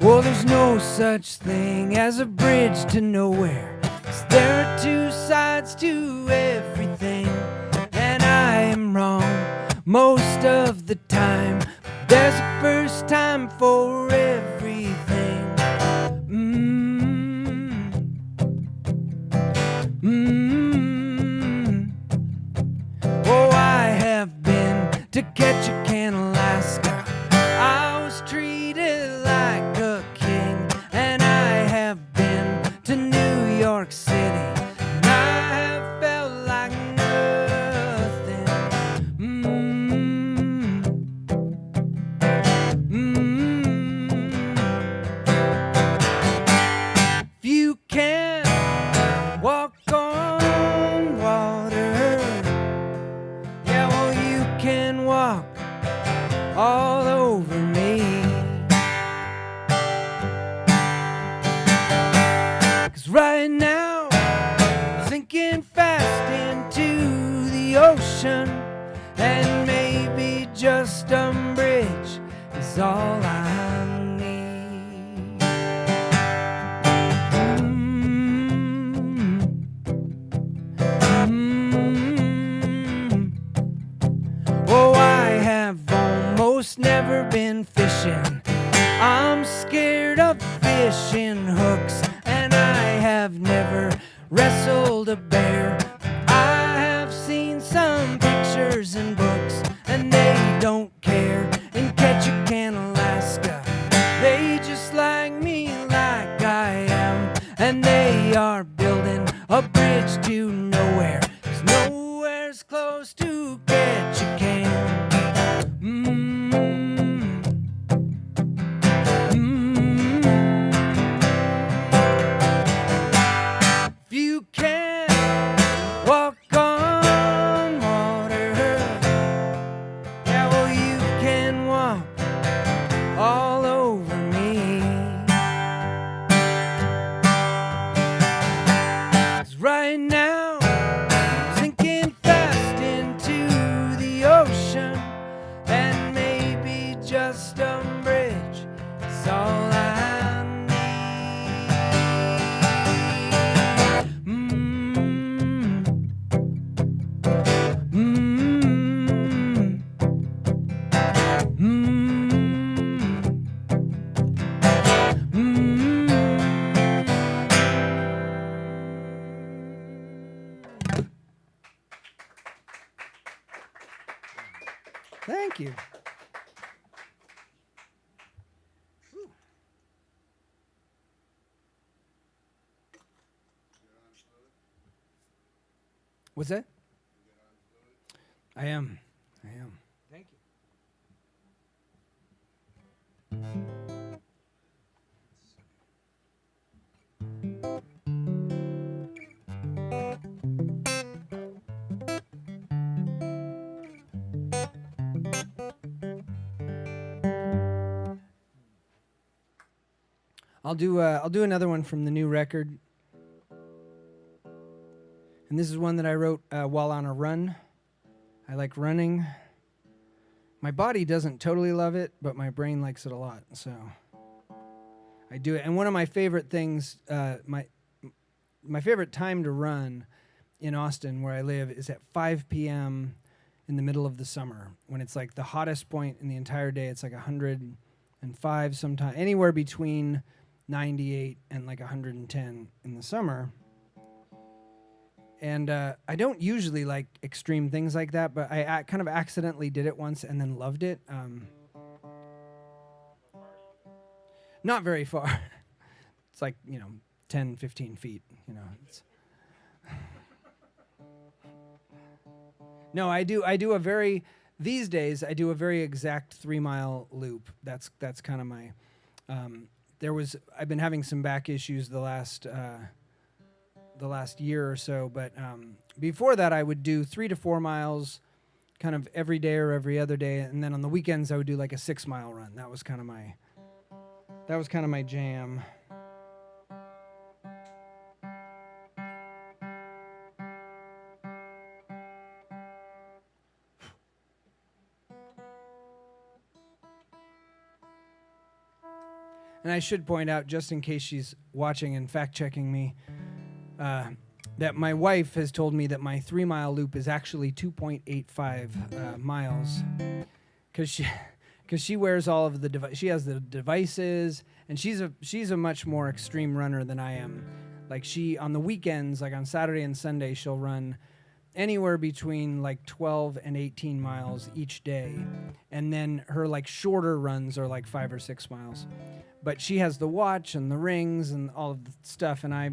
Whoa. Oh, there's no such thing as a bridge to nowhere, 'cause there are two sides to everything, and I am wrong most of the time. There's a first time for everything. Oh, I have been to Ketchikan, Alaska. I was treated like a king, and I have been to New York City, and I have felt like nothing. If you can walk on water, yeah, well, you can walk all over me. 'Cause right now, sinking fast into the ocean, and maybe just a bridge is all I need. Oh, I have almost never been fishing. I'm scared of fishing hooks, and I have never wrestled a bear. I have seen some pictures in books, and they don't care. In Ketchikan, Alaska, they just like me like I am, and they are building a bridge to nowhere, 'cause nowhere's close to Ketchikan. If you can walk on water, yeah, well, you can walk all over me. 'Cause right now, sinking fast into the ocean, and maybe just a bridge is all I Thank you. What's that? I am. Thank you. I'll do another one from the new record. And this is one that I wrote while on a run. I like running. My body doesn't totally love it, but my brain likes it a lot. So I do it. And one of my favorite things, my favorite time to run in Austin, where I live, is at 5 p.m. in the middle of the summer, when it's like the hottest point in the entire day. It's like 105 sometimes, anywhere between 98 and like 110 in the summer. And I don't usually like extreme things like that, but I kind of accidentally did it once and then loved it. Not very far. It's like, 10, 15 feet, It's No, I do a very, these days, I do a very exact 3-mile loop. That's kind of my, I've been having some back issues the last year or so, but before that I would do 3 to 4 miles kind of every day or every other day, and then on the weekends I would do like a 6-mile run. That was kind of my jam. And I should point out, just in case she's watching and fact-checking me, that my wife has told me that my 3-mile loop is actually 2.85 miles, because she wears all of the she has the devices, and she's a much more extreme runner than I am. Like, she, on the weekends, like on Saturday and Sunday, she'll run anywhere between like 12 and 18 miles each day. And then her like shorter runs are like 5 or 6 miles. But she has the watch and the rings and all of the stuff. And I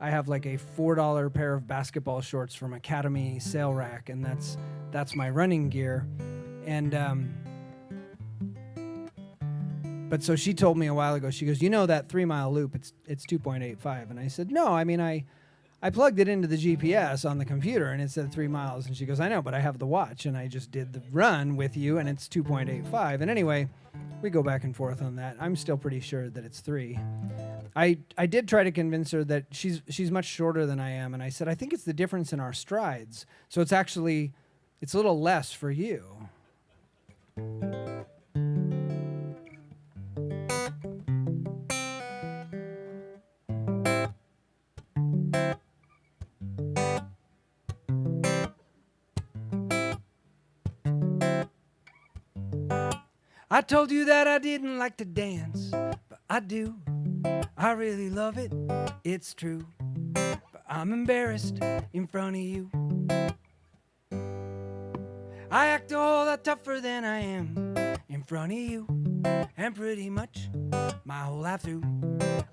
have like a $4 pair of basketball shorts from Academy sale rack. And that's my running gear. And, but so she told me a while ago, she goes, you know, that 3-mile loop, it's 2.85. And I said, no, I mean, I plugged it into the GPS on the computer and it said 3 miles. And she goes, I know, but I have the watch and I just did the run with you and it's 2.85. And anyway, we go back and forth on that. I'm still pretty sure that it's 3. I did try to convince her that she's much shorter than I am. And I said, I think it's the difference in our strides. So it's a little less for you. I told you that I didn't like to dance, but I do. I really love it, it's true. But I'm embarrassed in front of you. I act a whole lot tougher than I am in front of you. And pretty much my whole life through,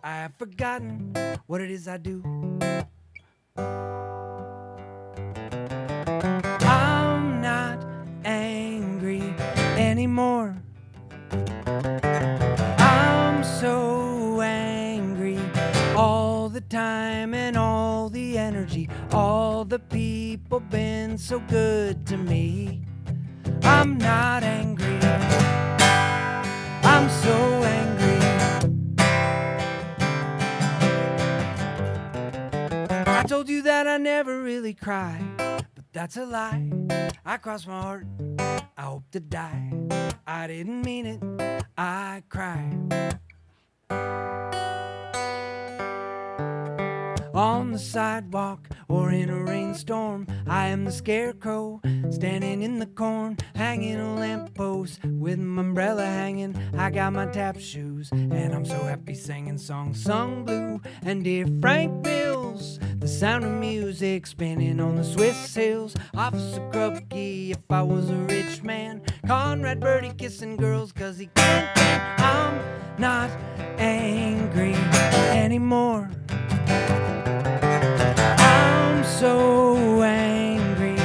I have forgotten what it is I do. I'm not angry anymore. I'm so angry all the time, and all the energy, all the people been so good to me. I'm not angry, I'm so angry. I told you that I never really cry, but that's a lie. I crossed my heart, I hope to die. I didn't mean it, I cry. On the sidewalk or in a rainstorm, I am the scarecrow standing in the corn, hanging a lamppost with my umbrella hanging. I got my tap shoes and I'm so happy singing songs sung blue. And dear Frank Mills, the sound of music spinning on the Swiss hills. Officer Krupke, if I was a rich man. Conrad Birdie kissing girls cause he can't. I'm not angry anymore. I'm so angry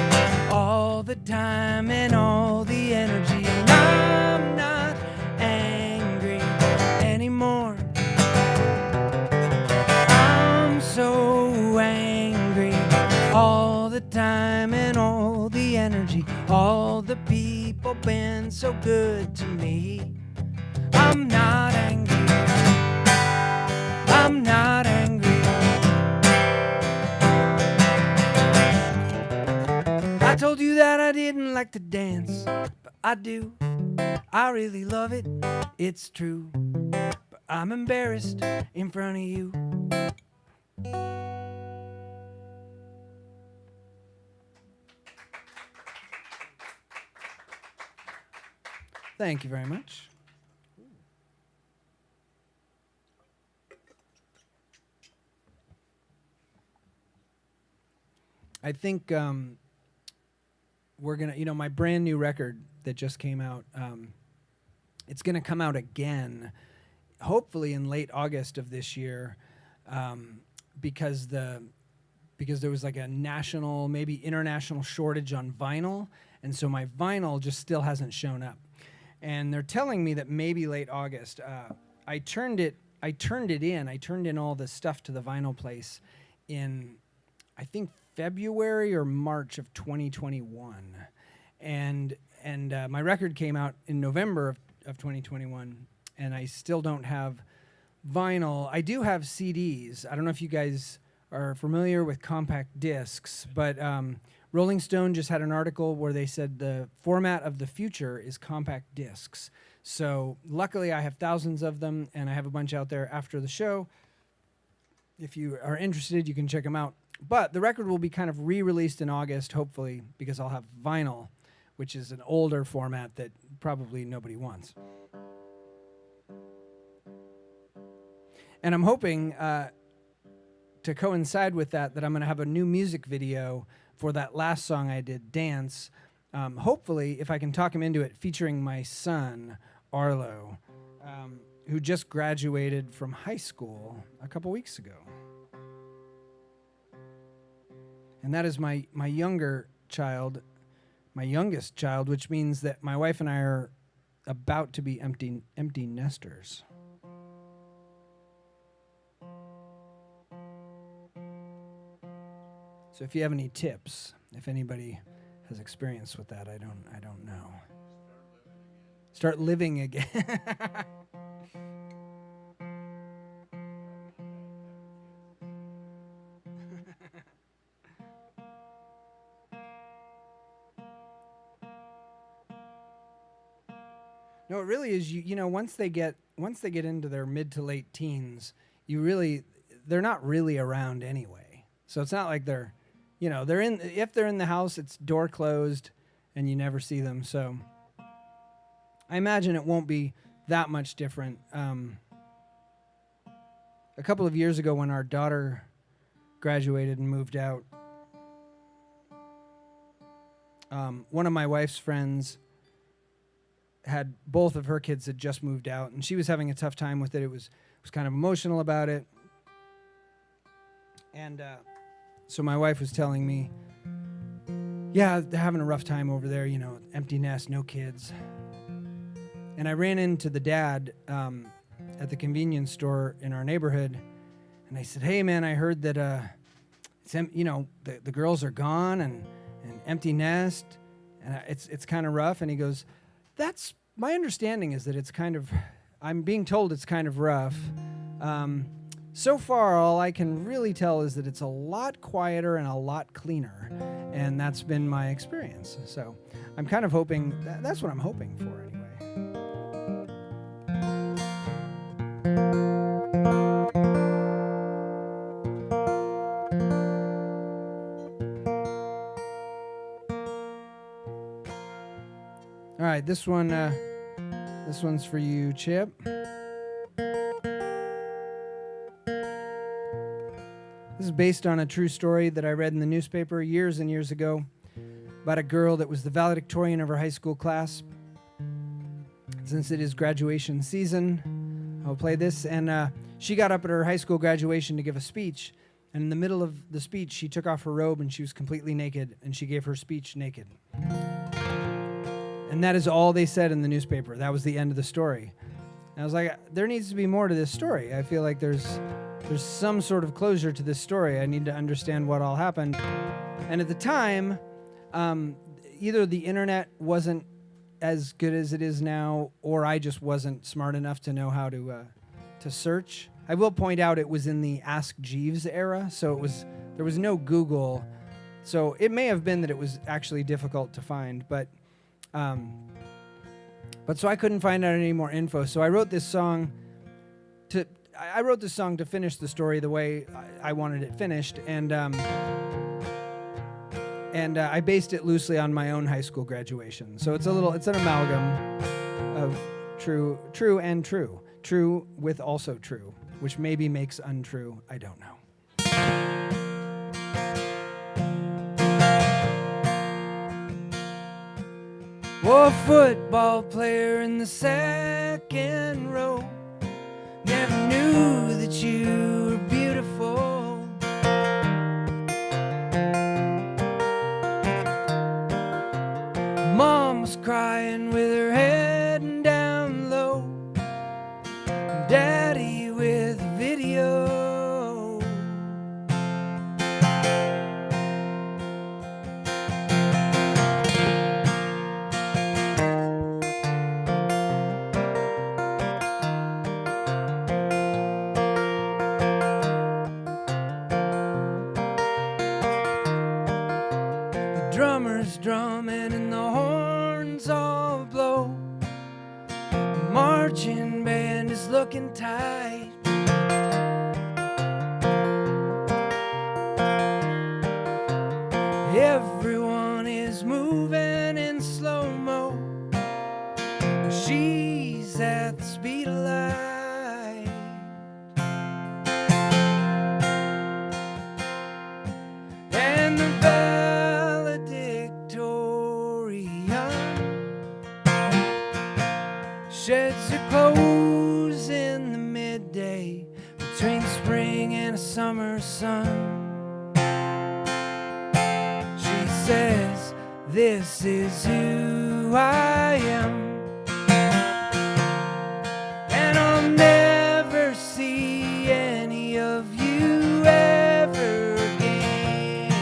all the time, and all the energy. And I'm not angry anymore. I'm so angry all the time, and all the energy, all the people been so good to me. I'm not angry, I'm not angry. I told you that I didn't like to dance, but I do. I really love it, it's true. But I'm embarrassed in front of you. Thank you very much. I think we're going to, my brand new record that just came out, it's going to come out again, hopefully in late August of this year, because there was like a national, maybe international shortage on vinyl, and so my vinyl just still hasn't shown up. And they're telling me that maybe late August. I turned in all the stuff to the vinyl place in, I think, February or March of 2021, and my record came out in November of 2021, and I still don't have vinyl. I do have CDs. I don't know if you guys are familiar with compact discs, but Rolling Stone just had an article where they said the format of the future is compact discs. So luckily I have thousands of them, and I have a bunch out there after the show. If you are interested, you can check them out. But the record will be kind of re-released in August, hopefully, because I'll have vinyl, which is an older format that probably nobody wants. And I'm hoping to coincide with that I'm going to have a new music video for that last song I did, Dance. Hopefully, if I can talk him into it, featuring my son, Arlo, who just graduated from high school a couple weeks ago. And that is my youngest child, which means that my wife and I are about to be empty nesters. So if you have any tips, if anybody has experience with that, I don't know. Start living again. No, it really is. You know, once they get into their mid to late teens, they're not really around anyway. So it's not like they're if they're in the house, it's door closed and you never see them. So I imagine it won't be that much different. A couple of years ago when our daughter graduated and moved out, one of my wife's friends had both of her kids had just moved out, and she was having a tough time with it. It was kind of emotional about it. And so my wife was telling me, yeah, they're having a rough time over there, empty nest, no kids. And I ran into the dad at the convenience store in our neighborhood, and I said, hey, man, I heard that, the girls are gone and empty nest, and it's kind of rough. And he goes, that's my understanding is that I'm being told it's kind of rough. So far, all I can really tell is that it's a lot quieter and a lot cleaner, and that's been my experience. So I'm kind of hoping, that's what I'm hoping for anyway. All right, this one's for you, Chip. This is based on a true story that I read in the newspaper years and years ago about a girl that was the valedictorian of her high school class. Since it is graduation season, I'll play this. And she got up at her high school graduation to give a speech. And in the middle of the speech, she took off her robe and she was completely naked. And she gave her speech naked. And that is all they said in the newspaper. That was the end of the story. And I was like, there needs to be more to this story. I feel like there's some sort of closure to this story. I need to understand what all happened. And at the time, either the internet wasn't as good as it is now, or I just wasn't smart enough to know how to search. I will point out it was in the Ask Jeeves era, so there was no Google. So it may have been that it was actually difficult to find, but so I couldn't find out any more info. So I wrote this song to finish the story the way I wanted it finished, and I based it loosely on my own high school graduation. So it's an amalgam of true and true. True with also true, which maybe makes untrue. I don't know. Oh, football player in the second row, never knew that you were beautiful. Mom was crying with her head down low, Daddy with a video. Drummers drumming and the horns all blow. marching band is looking tight. Everyone is moving in slow-mo. She's at the speed of light. And the valedictorian sheds her clothes in the midday between spring and a summer sun. She says, "This is who I am, and I'll never see any of you ever again."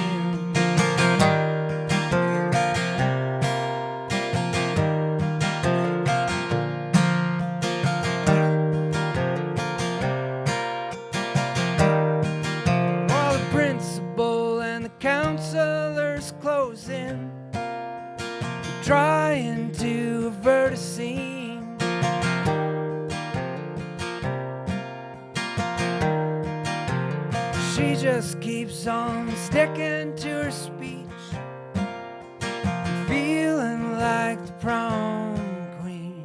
While the principal and the counselors close in, trying to avert a scene. She just keeps on sticking to her speech, feeling like the prom queen.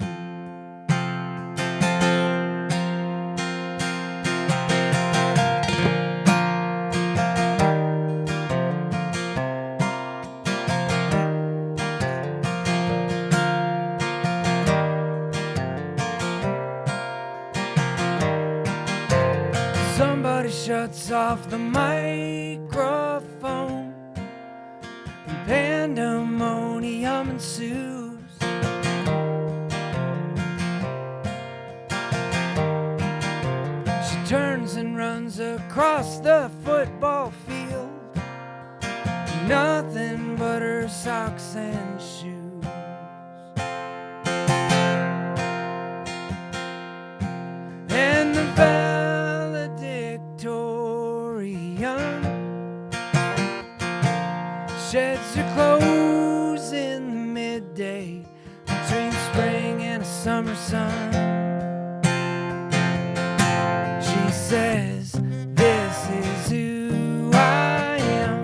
Somebody shuts off the microphone, and pandemonium ensues. She turns and runs across the football field, nothing but her socks and shoes. And the valedictorian sheds her clothes in the midday between spring and a summer sun. She says, "This is who I am,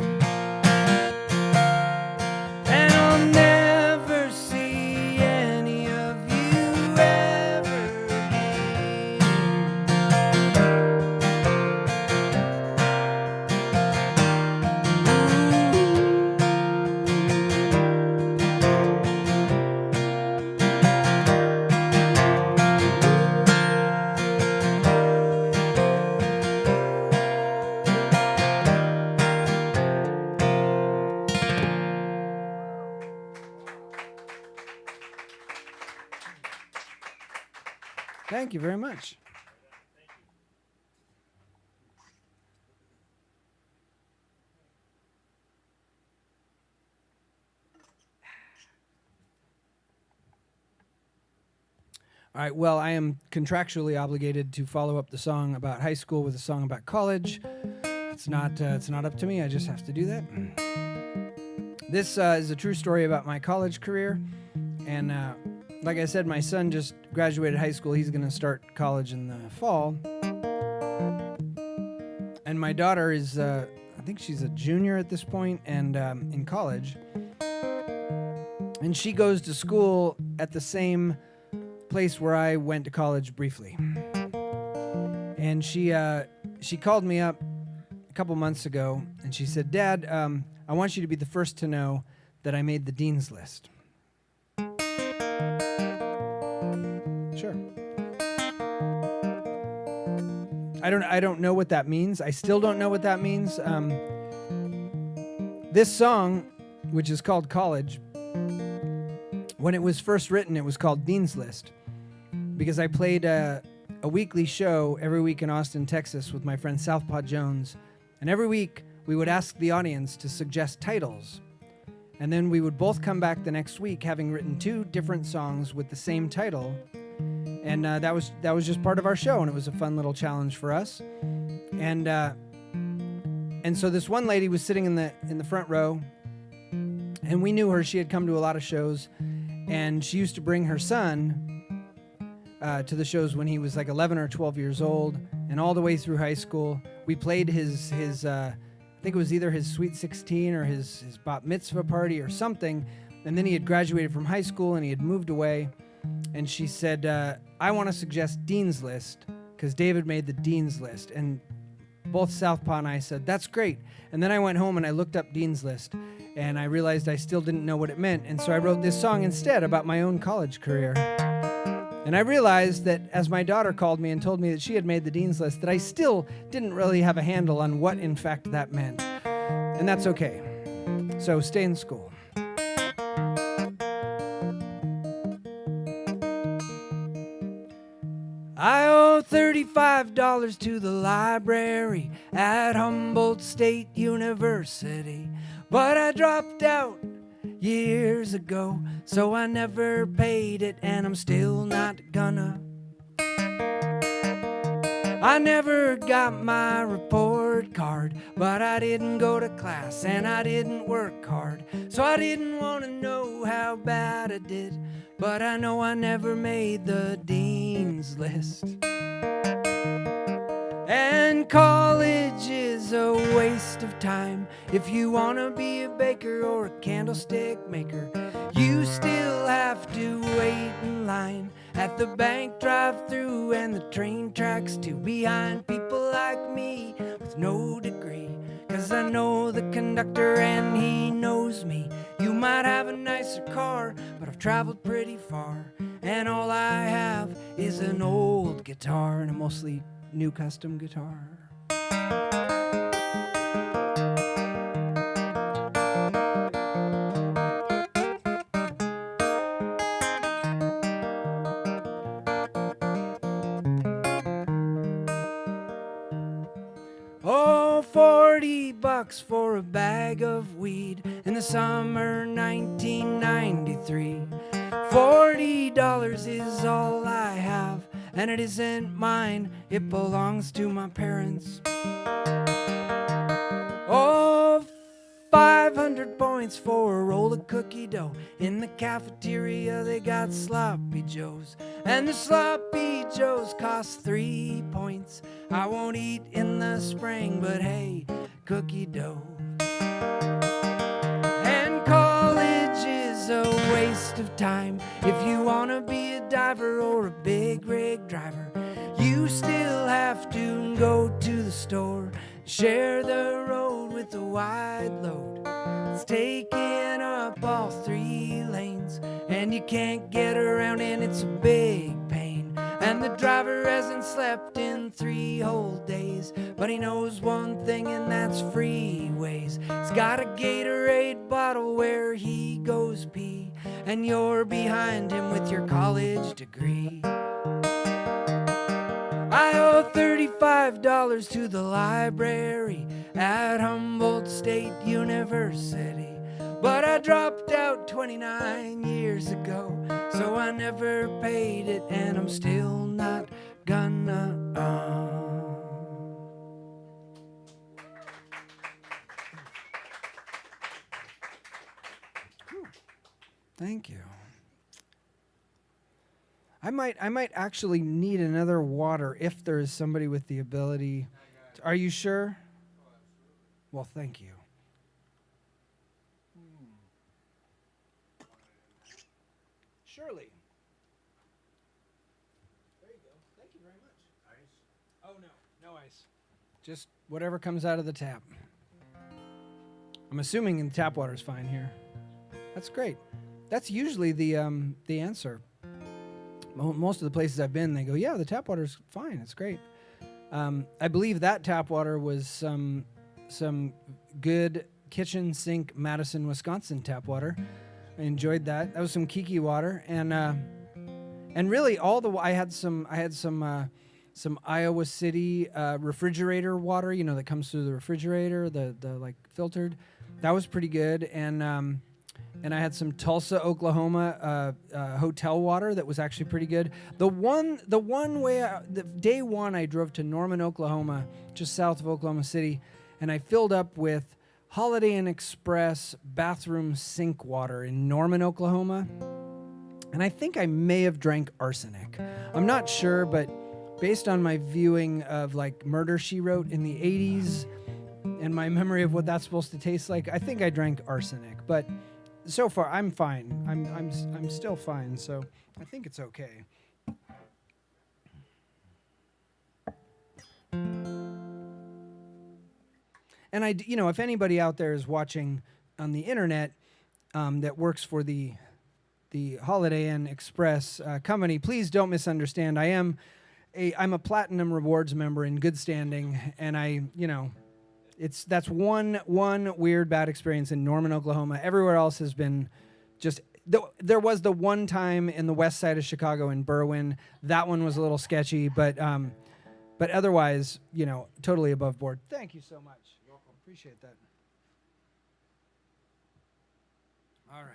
and I'll never see any of you ever again." Thank you very much. All right, well, I am contractually obligated to follow up the song about high school with a song about college. It's not up to me. I just have to do that. This is a true story about my college career, and like I said, my son just graduated high school. He's going to start college in the fall, and my daughter is, I think she's a junior at this point, and in college, and she goes to school at the same place where I went to college briefly. And she called me up a couple months ago, and she said, "Dad, I want you to be the first to know that I made the dean's list." Sure. I don't know what that means. I still don't know what that means. This song, which is called College, when it was first written, it was called Dean's List, because I played a weekly show every week in Austin, Texas with my friend Southpaw Jones. And every week we would ask the audience to suggest titles. And then we would both come back the next week having written 2 different songs with the same title. And that was just part of our show, and it was a fun little challenge for us. And so this one lady was sitting in the front row, and we knew her. She had come to a lot of shows, and she used to bring her son to the shows when he was like 11 or 12 years old, and all the way through high school. We played his I think it was either his Sweet 16 or his bat mitzvah party or something, and then he had graduated from high school and he had moved away, and she said, I want to suggest Dean's List, because David made the Dean's List, and both Southpaw and I said, that's great. And then I went home and I looked up Dean's List, and I realized I still didn't know what it meant, and so I wrote this song instead about my own college career. And I realized that as my daughter called me and told me that she had made the Dean's List, that I still didn't really have a handle on what in fact that meant. And that's okay. So stay in school. I owe $35 to the library at Humboldt State University, but I dropped out years ago, so I never paid it, and I'm still not gonna. I never got my report card, but I didn't go to class and I didn't work hard, so I didn't want to know how bad I did, but I know I never made the Dean's List. And college is a waste of time. If you want to be a baker or a candlestick maker, you still have to wait in line at the bank drive-thru and the train tracks too, behind people like me with no degree. 'Cause I know the conductor and he knows me. You might have a nicer car, but I've traveled pretty far, and all I have is an old guitar and a mostly new custom guitar. Oh, $40 for a bag of weed in the summer 1993. $40 is all I have, and it isn't mine, it belongs to my parents. Oh, 500 points for a roll of cookie dough. In the cafeteria they got sloppy joes, and the sloppy joes cost 3 points. I won't eat in the spring, but hey, cookie dough. And college is a waste of time. If you want to be a diver or a big rig driver, you still have to go to the store, share the road with a wide load. It's taking up all 3 lanes, and you can't get around, and it's a big pain. And the driver hasn't slept in 3 whole days, but he knows one thing, and that's freeways. He's got a Gatorade bottle where he goes pee, and you're behind him with your college degree. I owe $35 to the library at Humboldt State University, but I dropped out 29 years ago, so I never paid it, and I'm still not gonna. Thank you. I might actually need another water if there is somebody with the ability. Are you sure? Well, thank you. Surely. There you go. Thank you very much. Ice? Oh, no ice. Just whatever comes out of the tap. I'm assuming the tap water is fine here. That's great. That's usually the answer. Most of the places I've been, they go, yeah, the tap water's fine. It's great. I believe that tap water was some good kitchen sink Madison, Wisconsin tap water. I enjoyed that. That was some Kiki water, and really I had some Iowa City refrigerator water, you know, that comes through the refrigerator, the like filtered. That was pretty good, and I had some Tulsa, Oklahoma hotel water that was actually pretty good. The day one I drove to Norman, Oklahoma, just south of Oklahoma City, and I filled up with Holiday Inn Express bathroom sink water in Norman, Oklahoma. And I think I may have drank arsenic. I'm not sure, but based on my viewing of like Murder, She Wrote in the 80s and my memory of what that's supposed to taste like, I think I drank arsenic. But so far, I'm fine. I'm still fine, so I think it's okay. And if anybody out there is watching on the internet that works for the Holiday Inn Express company, please don't misunderstand. I'm a platinum rewards member in good standing, and that's one weird bad experience in Norman, Oklahoma. Everywhere else has been just. There was the one time in the west side of Chicago in Berwyn. That one was a little sketchy, but otherwise, totally above board. Thank you so much. You're welcome. Appreciate that. All right.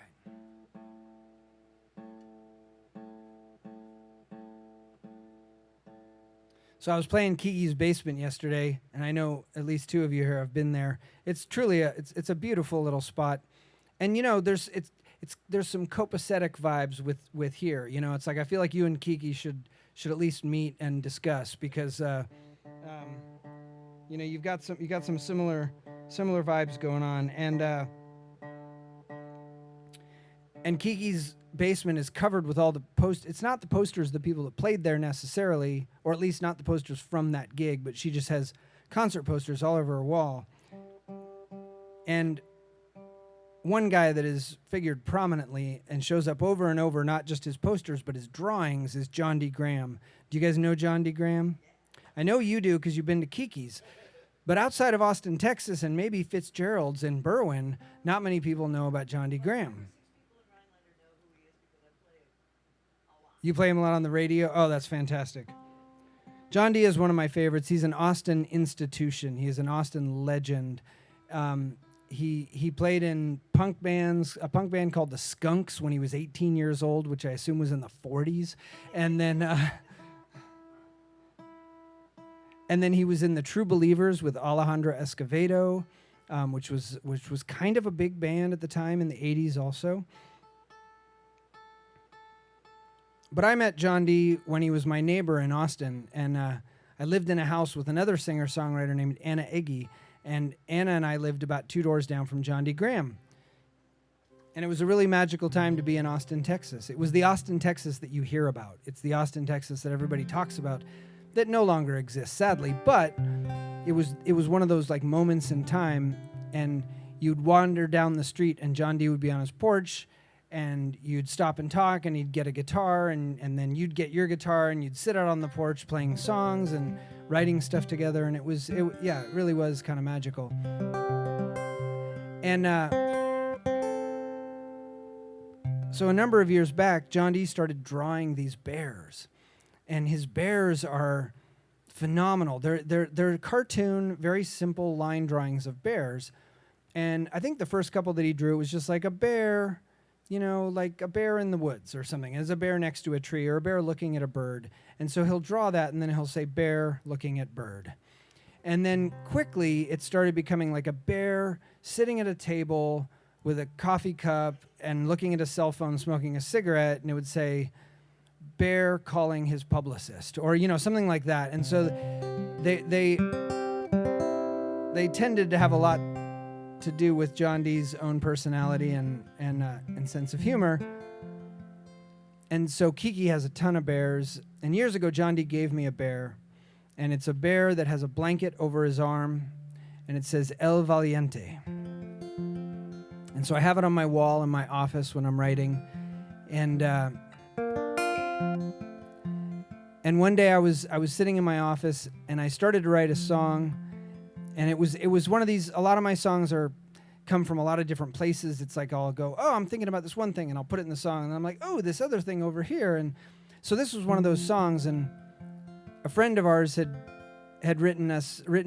So I was playing Kiki's Basement yesterday, and I know at least two of you here have been there. It's truly it's a beautiful little spot, and there's some copacetic vibes with here. It's like I feel like you and Kiki should at least meet and discuss because you've got some similar vibes going on, and Kiki's Basement is covered with all the it's not the posters of the people that played there necessarily, or at least not the posters from that gig, but she just has concert posters all over her wall. And one guy that is figured prominently and shows up over and over, not just his posters, but his drawings, is John D. Graham. Do you guys know John D. Graham? I know you do because you've been to Kiki's. But outside of Austin, Texas, and maybe Fitzgerald's in Berwyn, not many people know about John D. Graham. You play him a lot on the radio? Oh, that's fantastic. John D. is one of my favorites. He's an Austin institution. He is an Austin legend. He played in punk bands, a punk band called the Skunks when he was 18 years old, which I assume was in the 40s. And then he was in the True Believers with Alejandro Escovedo, which was kind of a big band at the time in the 80s also. But I met John D. when he was my neighbor in Austin, and I lived in a house with another singer-songwriter named Anna Iggy, and Anna and I lived about 2 doors down from John D. Graham. And it was a really magical time to be in Austin, Texas. It was the Austin, Texas that you hear about. It's the Austin, Texas that everybody talks about that no longer exists, sadly. But it was one of those like moments in time, and you'd wander down the street, and John D. would be on his porch, and you'd stop and talk, and he'd get a guitar, and then you'd get your guitar, and you'd sit out on the porch playing songs and writing stuff together, and it really was kind of magical. And so a number of years back, John D. started drawing these bears, and his bears are phenomenal. They're cartoon, very simple line drawings of bears, and I think the first couple that he drew was just like a bear, like a bear in the woods or something. There's a bear next to a tree or a bear looking at a bird. And so he'll draw that, and then he'll say bear looking at bird. And then quickly it started becoming like a bear sitting at a table with a coffee cup and looking at a cell phone, smoking a cigarette, and it would say bear calling his publicist or, something like that. And so they tended to have a lot to do with John D.'s own personality and sense of humor. And so Kiki has a ton of bears. And years ago, John D. gave me a bear. And it's a bear that has a blanket over his arm. And it says, El Valiente. And so I have it on my wall in my office when I'm writing. And one day I was sitting in my office, and I started to write a song. And it was one of these, a lot of my songs come from a lot of different places. It's like I'll go, oh, I'm thinking about this one thing, and I'll put it in the song, and I'm like, oh, this other thing over here. And so this was one of those songs, and a friend of ours had written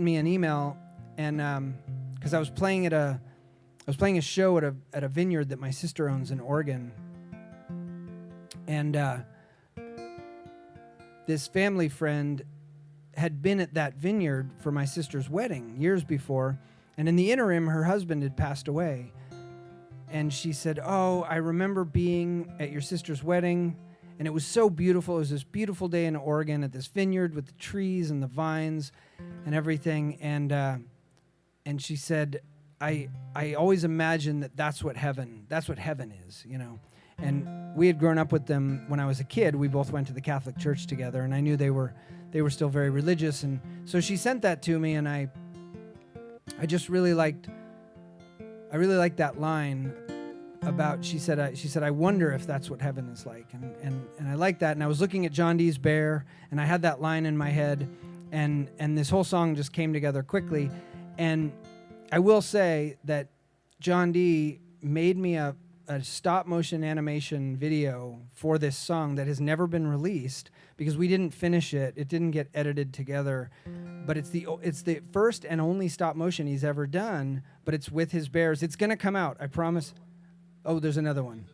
me an email, and because I was playing a show at a vineyard that my sister owns in Oregon, and this family friend had been at that vineyard for my sister's wedding years before, and in the interim, her husband had passed away. And she said, oh, I remember being at your sister's wedding, And it was so beautiful. It was this beautiful day in Oregon at this vineyard with the trees and the vines and everything. And she said, I always imagine that's what heaven is, you know. And we had grown up with them when I was a kid. We both went to the Catholic Church together, and I knew they were still very religious. And so she sent that to me, and I just really liked that line about, she said, I wonder if that's what heaven is like. And I liked that. And I was looking at John Dee's Bear, and I had that line in my head, and this whole song just came together quickly. And I will say that John Dee made me a stop motion animation video for this song that has never been released because we didn't finish it. It didn't get edited together, but it's the first and only stop motion he's ever done, but it's with his bears. It's going to come out, I promise. Oh, there's another one.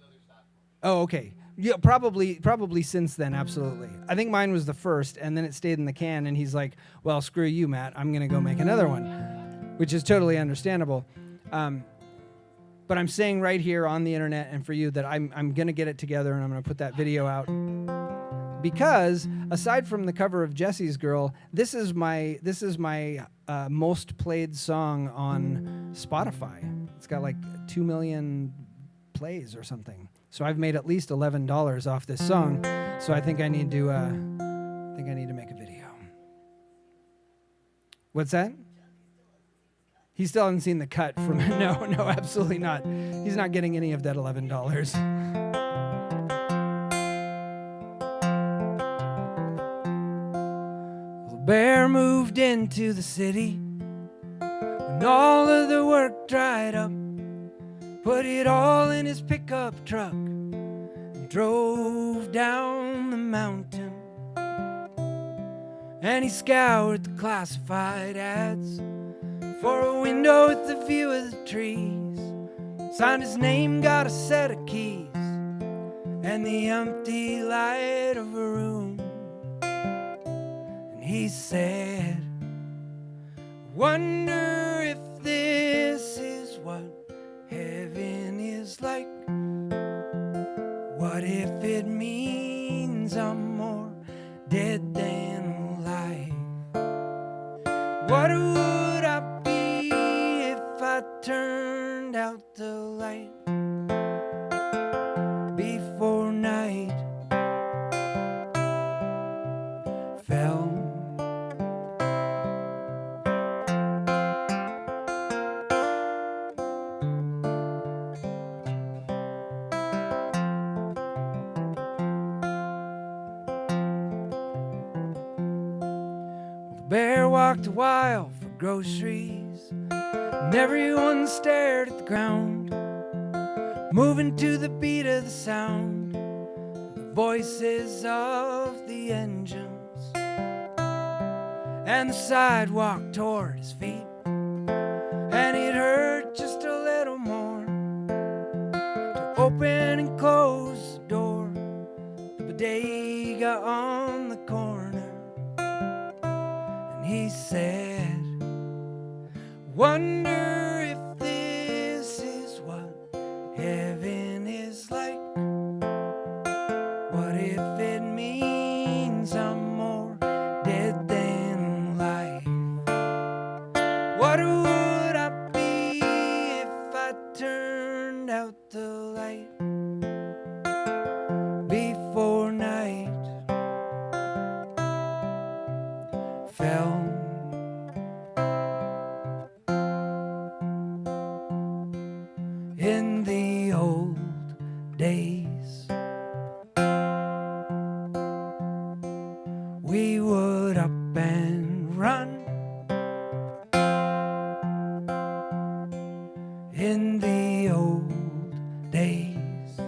Oh, okay. Yeah, probably since then, absolutely. I think mine was the first, and then it stayed in the can, and he's like, well, screw you, Matt. I'm going to go make another one, which is totally understandable. But I'm saying right here on the internet and for you that I'm going to get it together, and I'm going to put that video out. Because aside from the cover of Jesse's Girl, this is my most played song on Spotify. It's got like 2 million plays or something. So I've made at least $11 off this song. So I think I need to make a video. What's that? He still hasn't seen the cut from it. No, absolutely not. He's not getting any of that $11. The bear moved into the city when all of the work dried up. Put it all in his pickup truck and drove down the mountain. And he scoured the classified ads for a window with a view of the trees. Signed his name, got a set of keys, and the empty light of a room. And he said, wonder if this is what heaven is like. What if it means I'm more dead than alive? What would I be if I turned out the light before night fell? The bear walked a while for groceries, and everyone stared at the ground, moving to the beat of the sound, the voices of the engines, and the sidewalk toward his feet. And it hurt just a little more to open and close the door, the bodega on the corner. And he said, wonder if this is what heaven is like. What if it means I'm more dead than alive? What would I be if I turned out the light before night fell? In the old days, we would up and run. In the old days,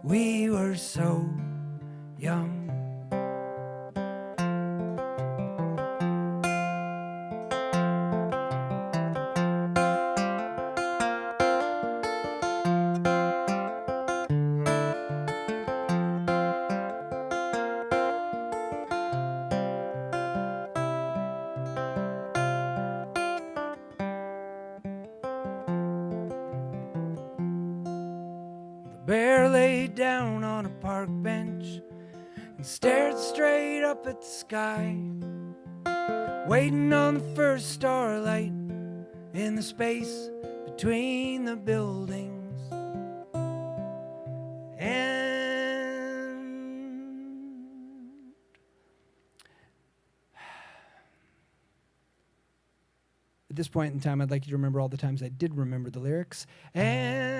we were so young. bear laid down on a park bench and stared straight up at the sky, waiting on the first starlight in the space between the buildings. And at this point in time, I'd like you to remember all the times I did remember the lyrics. And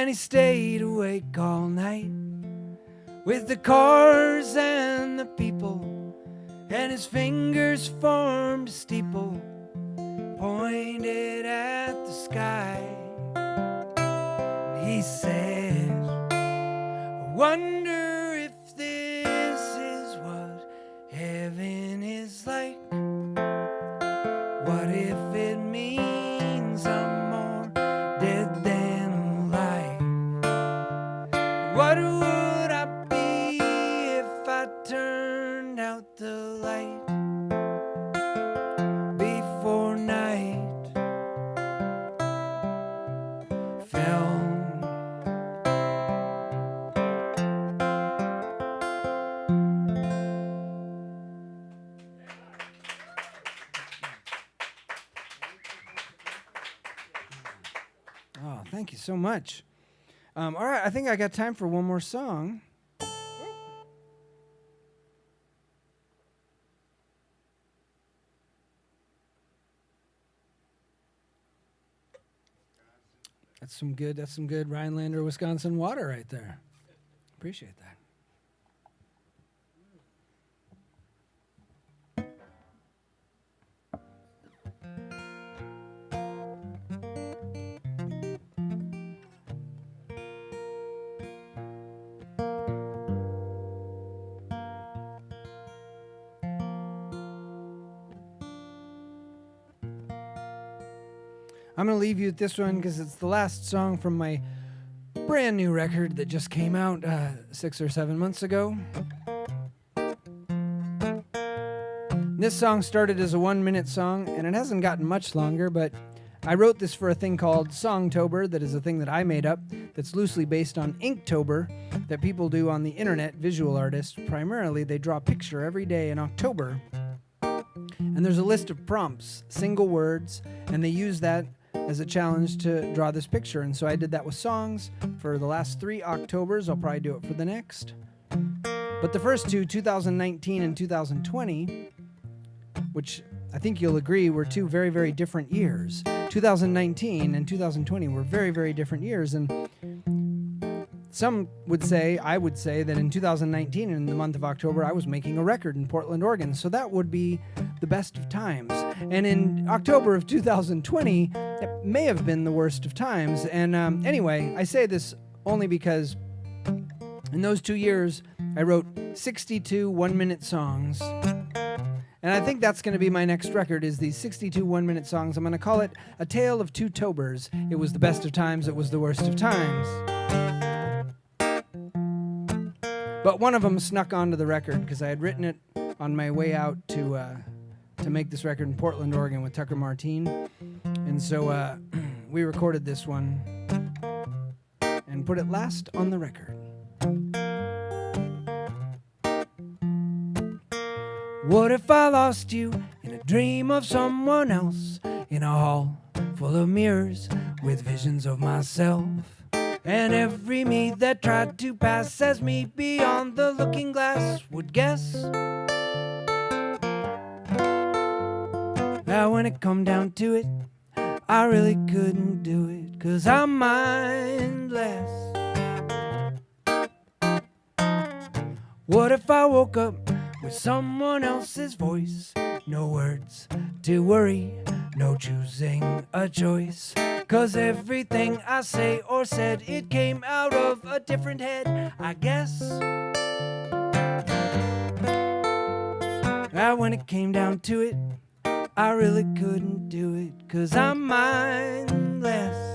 he stayed awake all night with the cars and the people, and his fingers formed a steeple pointed at the sky. And he said, I wonder if this is what heaven is like. What if it means I'm more dead than alive? What would I be if I turned out the light before night fell? Oh, thank you so much. All right, I think I got time for one more song. That's some good Rhinelander, Wisconsin water right there. Appreciate that. I'm going to leave you with this one because it's the last song from my brand new record that just came out 6 or 7 months ago. This song started as a 1-minute song, and it hasn't gotten much longer, but I wrote this for a thing called Songtober, that is a thing that I made up, that's loosely based on Inktober, that people do on the internet, visual artists. Primarily, they draw a picture every day in October, and there's a list of prompts, single words, and they use that as a challenge to draw this picture. And so I did that with songs for the last 3 Octobers. I'll probably do it for the next. But the first two, 2019 and 2020, which I think you'll agree were 2 very, very different years. 2019 and 2020 were very, very different years. And some would say, I would say, that in 2019, in the month of October, I was making a record in Portland, Oregon. So that would be the best of times. And in October of 2020, it may have been the worst of times. And anyway, I say this only because in those 2 years, I wrote 62 1-minute songs. And I think that's going to be my next record, is these 62 1-minute songs. I'm going to call it A Tale of Two Tobers. It was the best of times, it was the worst of times. But one of them snuck onto the record because I had written it on my way out to make this record in Portland, Oregon with Tucker Martine. And so we recorded this one and put it last on the record. What if I lost you in a dream of someone else, in a hall full of mirrors with visions of myself? And every me that tried to pass as me beyond the looking glass would guess that when it come down to it, I really couldn't do it, 'cause I'm mindless. What if I woke up with someone else's voice? No words to worry, no choosing a choice. 'Cause everything I say or said, it came out of a different head, I guess. When it came down to it, I really couldn't do it, 'cause I'm mindless.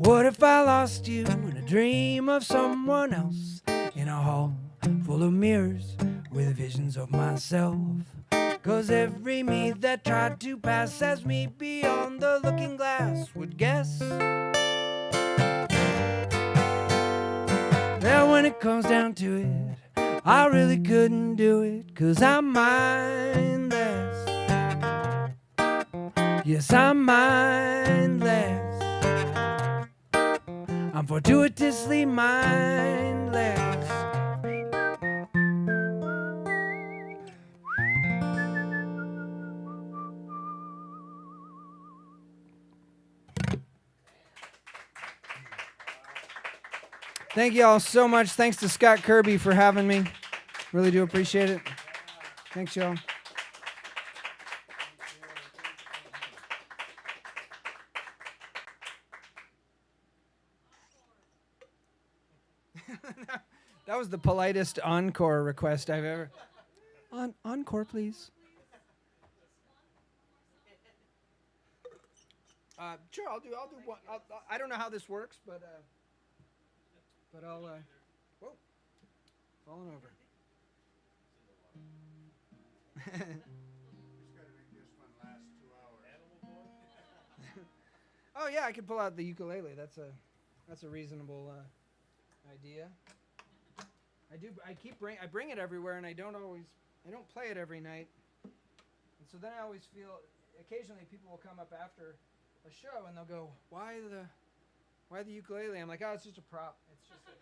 What if I lost you in a dream of someone else, in a hall full of mirrors with visions of myself? 'Cause every me that tried to pass as me beyond the looking glass would guess that when it comes down to it, I really couldn't do it, 'cause I'm mindless. Yes, I'm mindless. I'm fortuitously mindless. Thank you all so much. Thanks to Scott Kirby for having me. Really do appreciate it. Thanks, y'all. That was the politest encore request I've ever. Encore, please. Sure, I'll do one. I don't know how this works, but I'll. Whoa, falling over. Oh yeah, I could pull out the ukulele. That's a reasonable idea. I bring it everywhere, and I don't play it every night. And so then I always feel. Occasionally, people will come up after a show and they'll go, "Why the ukulele?" I'm like, "Oh, it's just a prop. It's just like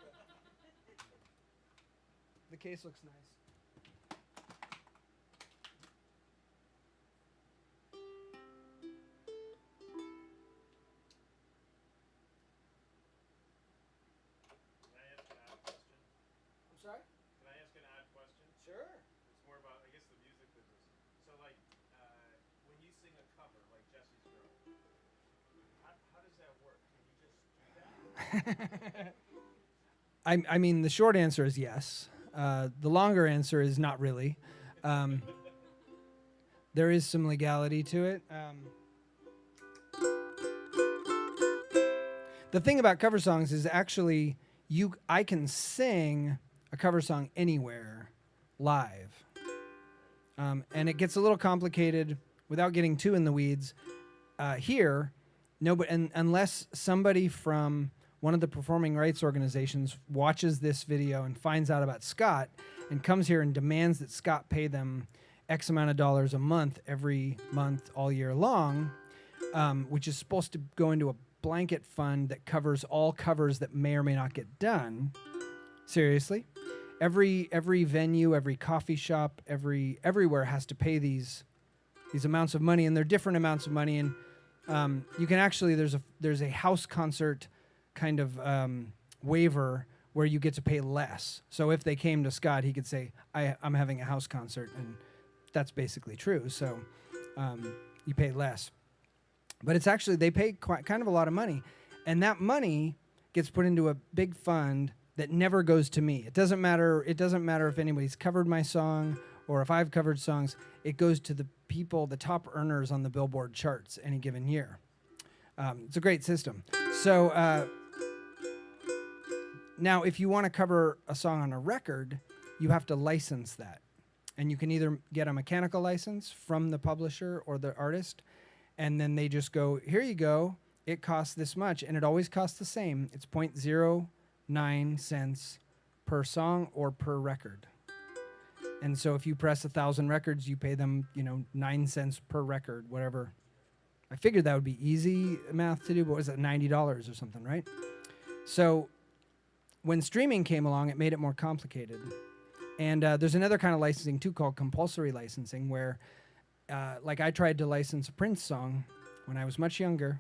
the case looks nice." I'm sorry? Can I ask an odd question? Sure. It's more about, I guess, the music business. So, like, when you sing a cover, like Jesse's Girl, how does that work? Can you just do that? I mean, the short answer is yes. The longer answer is not really. There is some legality to it. The thing about cover songs is actually I can sing a cover song anywhere live. And it gets a little complicated without getting too in the weeds. Here, unless somebody from one of the performing rights organizations watches this video and finds out about Scott and comes here and demands that Scott pay them X amount of dollars a month every month all year long, which is supposed to go into a blanket fund that covers all covers that may or may not get done. Seriously. Every venue, every coffee shop, everywhere has to pay these amounts of money, and they're different amounts of money. And you can actually there's a house concert kind of waiver where you get to pay less. So if they came to Scott, he could say, I'm having a house concert, and that's basically true. So you pay less. But it's actually, they pay kind of a lot of money. And that money gets put into a big fund that never goes to me. It doesn't matter if anybody's covered my song or if I've covered songs. It goes to the people, the top earners on the Billboard charts any given year. It's a great system. So now, if you want to cover a song on a record, you have to license that. And you can either get a mechanical license from the publisher or the artist, and then they just go, here you go, it costs this much, and it always costs the same. It's 0.09 cents per song or per record. And so if you press 1,000 records, you pay them, 9 cents per record, whatever. I figured that would be easy math to do, but what was it, $90 or something, right? So when streaming came along, it made it more complicated. And there's another kind of licensing, too, called compulsory licensing, where, I tried to license a Prince song when I was much younger,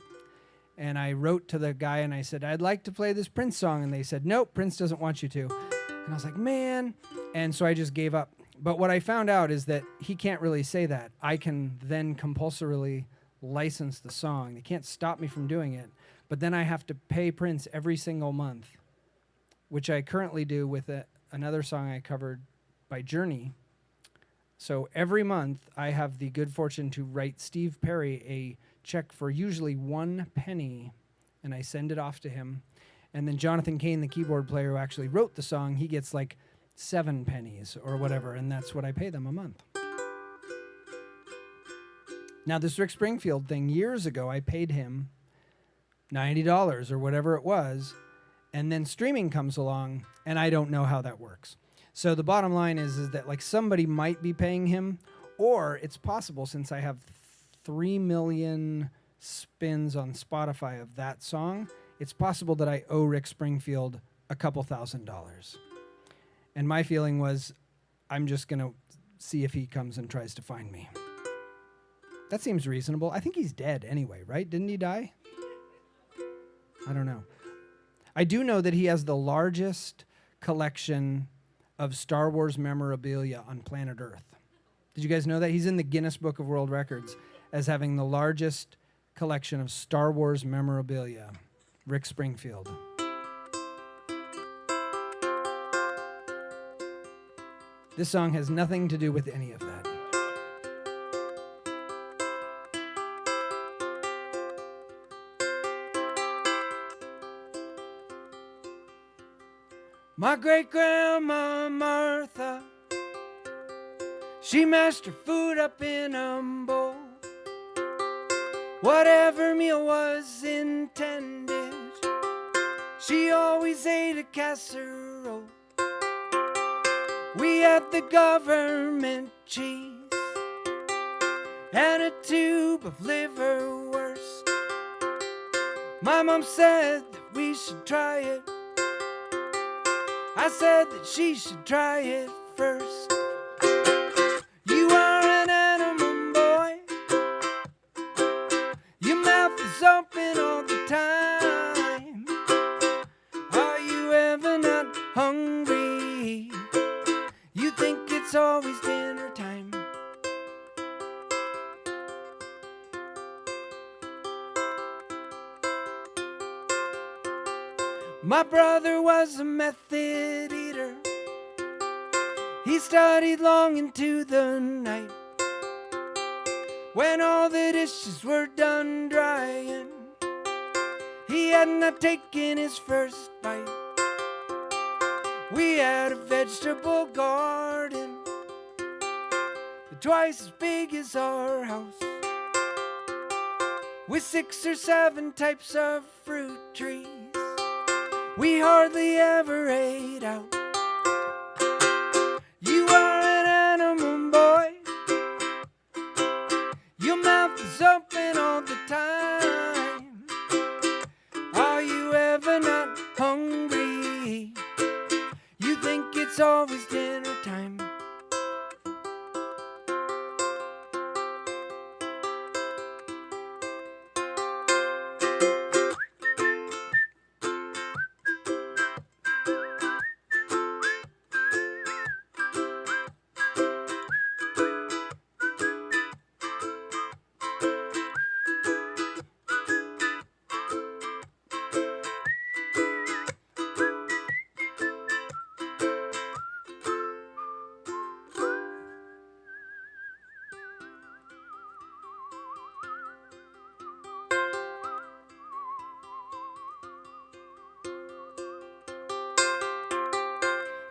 and I wrote to the guy, and I said, I'd like to play this Prince song, and they said, nope, Prince doesn't want you to. And I was like, man. And so I just gave up. But what I found out is that he can't really say that. I can then compulsorily license the song. They can't stop me from doing it. But then I have to pay Prince every single month, which I currently do with another song I covered by Journey. So every month I have the good fortune to write Steve Perry a check for usually 1 penny and I send it off to him. And then Jonathan Cain, the keyboard player who actually wrote the song, he gets like 7 pennies or whatever, and that's what I pay them a month. Now, this Rick Springfield thing, years ago, I paid him $90 or whatever it was, and then streaming comes along, and I don't know how that works. So the bottom line is that like somebody might be paying him, or it's possible, since I have 3 million spins on Spotify of that song, it's possible that I owe Rick Springfield a couple $1,000s. And my feeling was, I'm just going to see if he comes and tries to find me. That seems reasonable. I think he's dead anyway, right? Didn't he die? I don't know. I do know that he has the largest collection of Star Wars memorabilia on planet Earth. Did you guys know that? He's in the Guinness Book of World Records as having the largest collection of Star Wars memorabilia. Rick Springfield. This song has nothing to do with any of that. My great-grandma Martha, she mashed her food up in a bowl. Whatever meal was intended, she always ate a casserole. We had the government cheese and a tube of liverwurst. My mom said that we should try it. I said that she should try it first. You are an animal, boy. Your mouth is open all the time. Are you ever not hungry? You think it's always dinner time. My brother was a method eater. He studied long into the night. When all the dishes were done drying, he had not taken his first bite. We had a vegetable garden twice as big as our house, with 6 or 7 types of fruit trees we hardly ever ate out. You are an animal, boy. Your mouth is open all the time. Are you ever not hungry? You think it's always dinner time.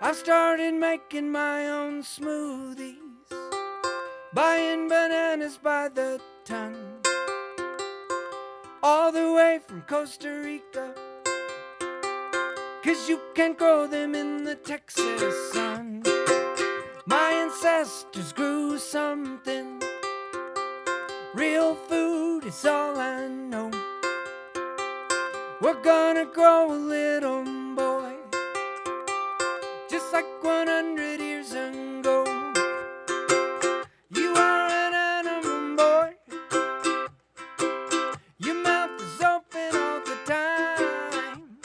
I've started making my own smoothies, buying bananas by the ton, all the way from Costa Rica, 'cause you can't grow them in the Texas sun. My ancestors grew something, real food is all I know. We're gonna grow a little boy, just like 100 years ago. You are an animal, boy. Your mouth is open all the time.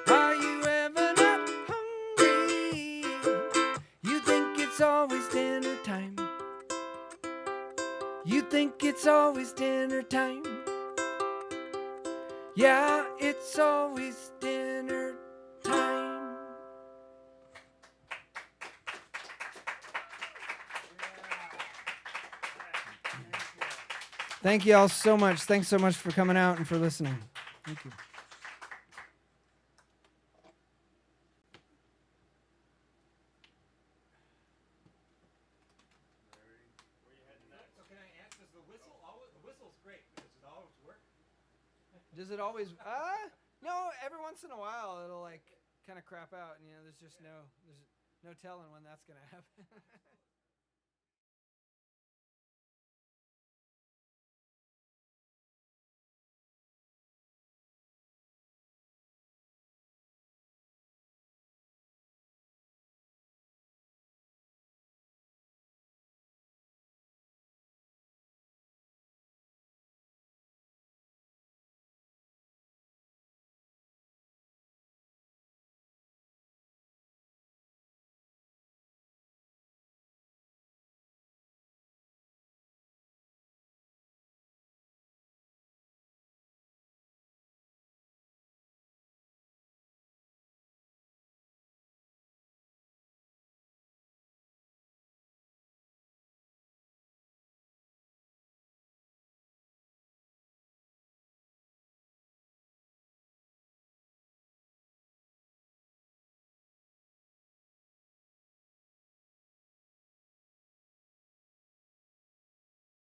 Are you ever not hungry? You think it's always dinner time. You think it's always dinner time. Yeah, it's always dinner time. Thank you all so much. Thanks so much for coming out and for listening. Thank you. So can I ask, does the whistle always, the whistle's great, but does it always work? Does it always? No. Every once in a while, it'll like kind of crap out, and there's just there's no telling when that's gonna happen.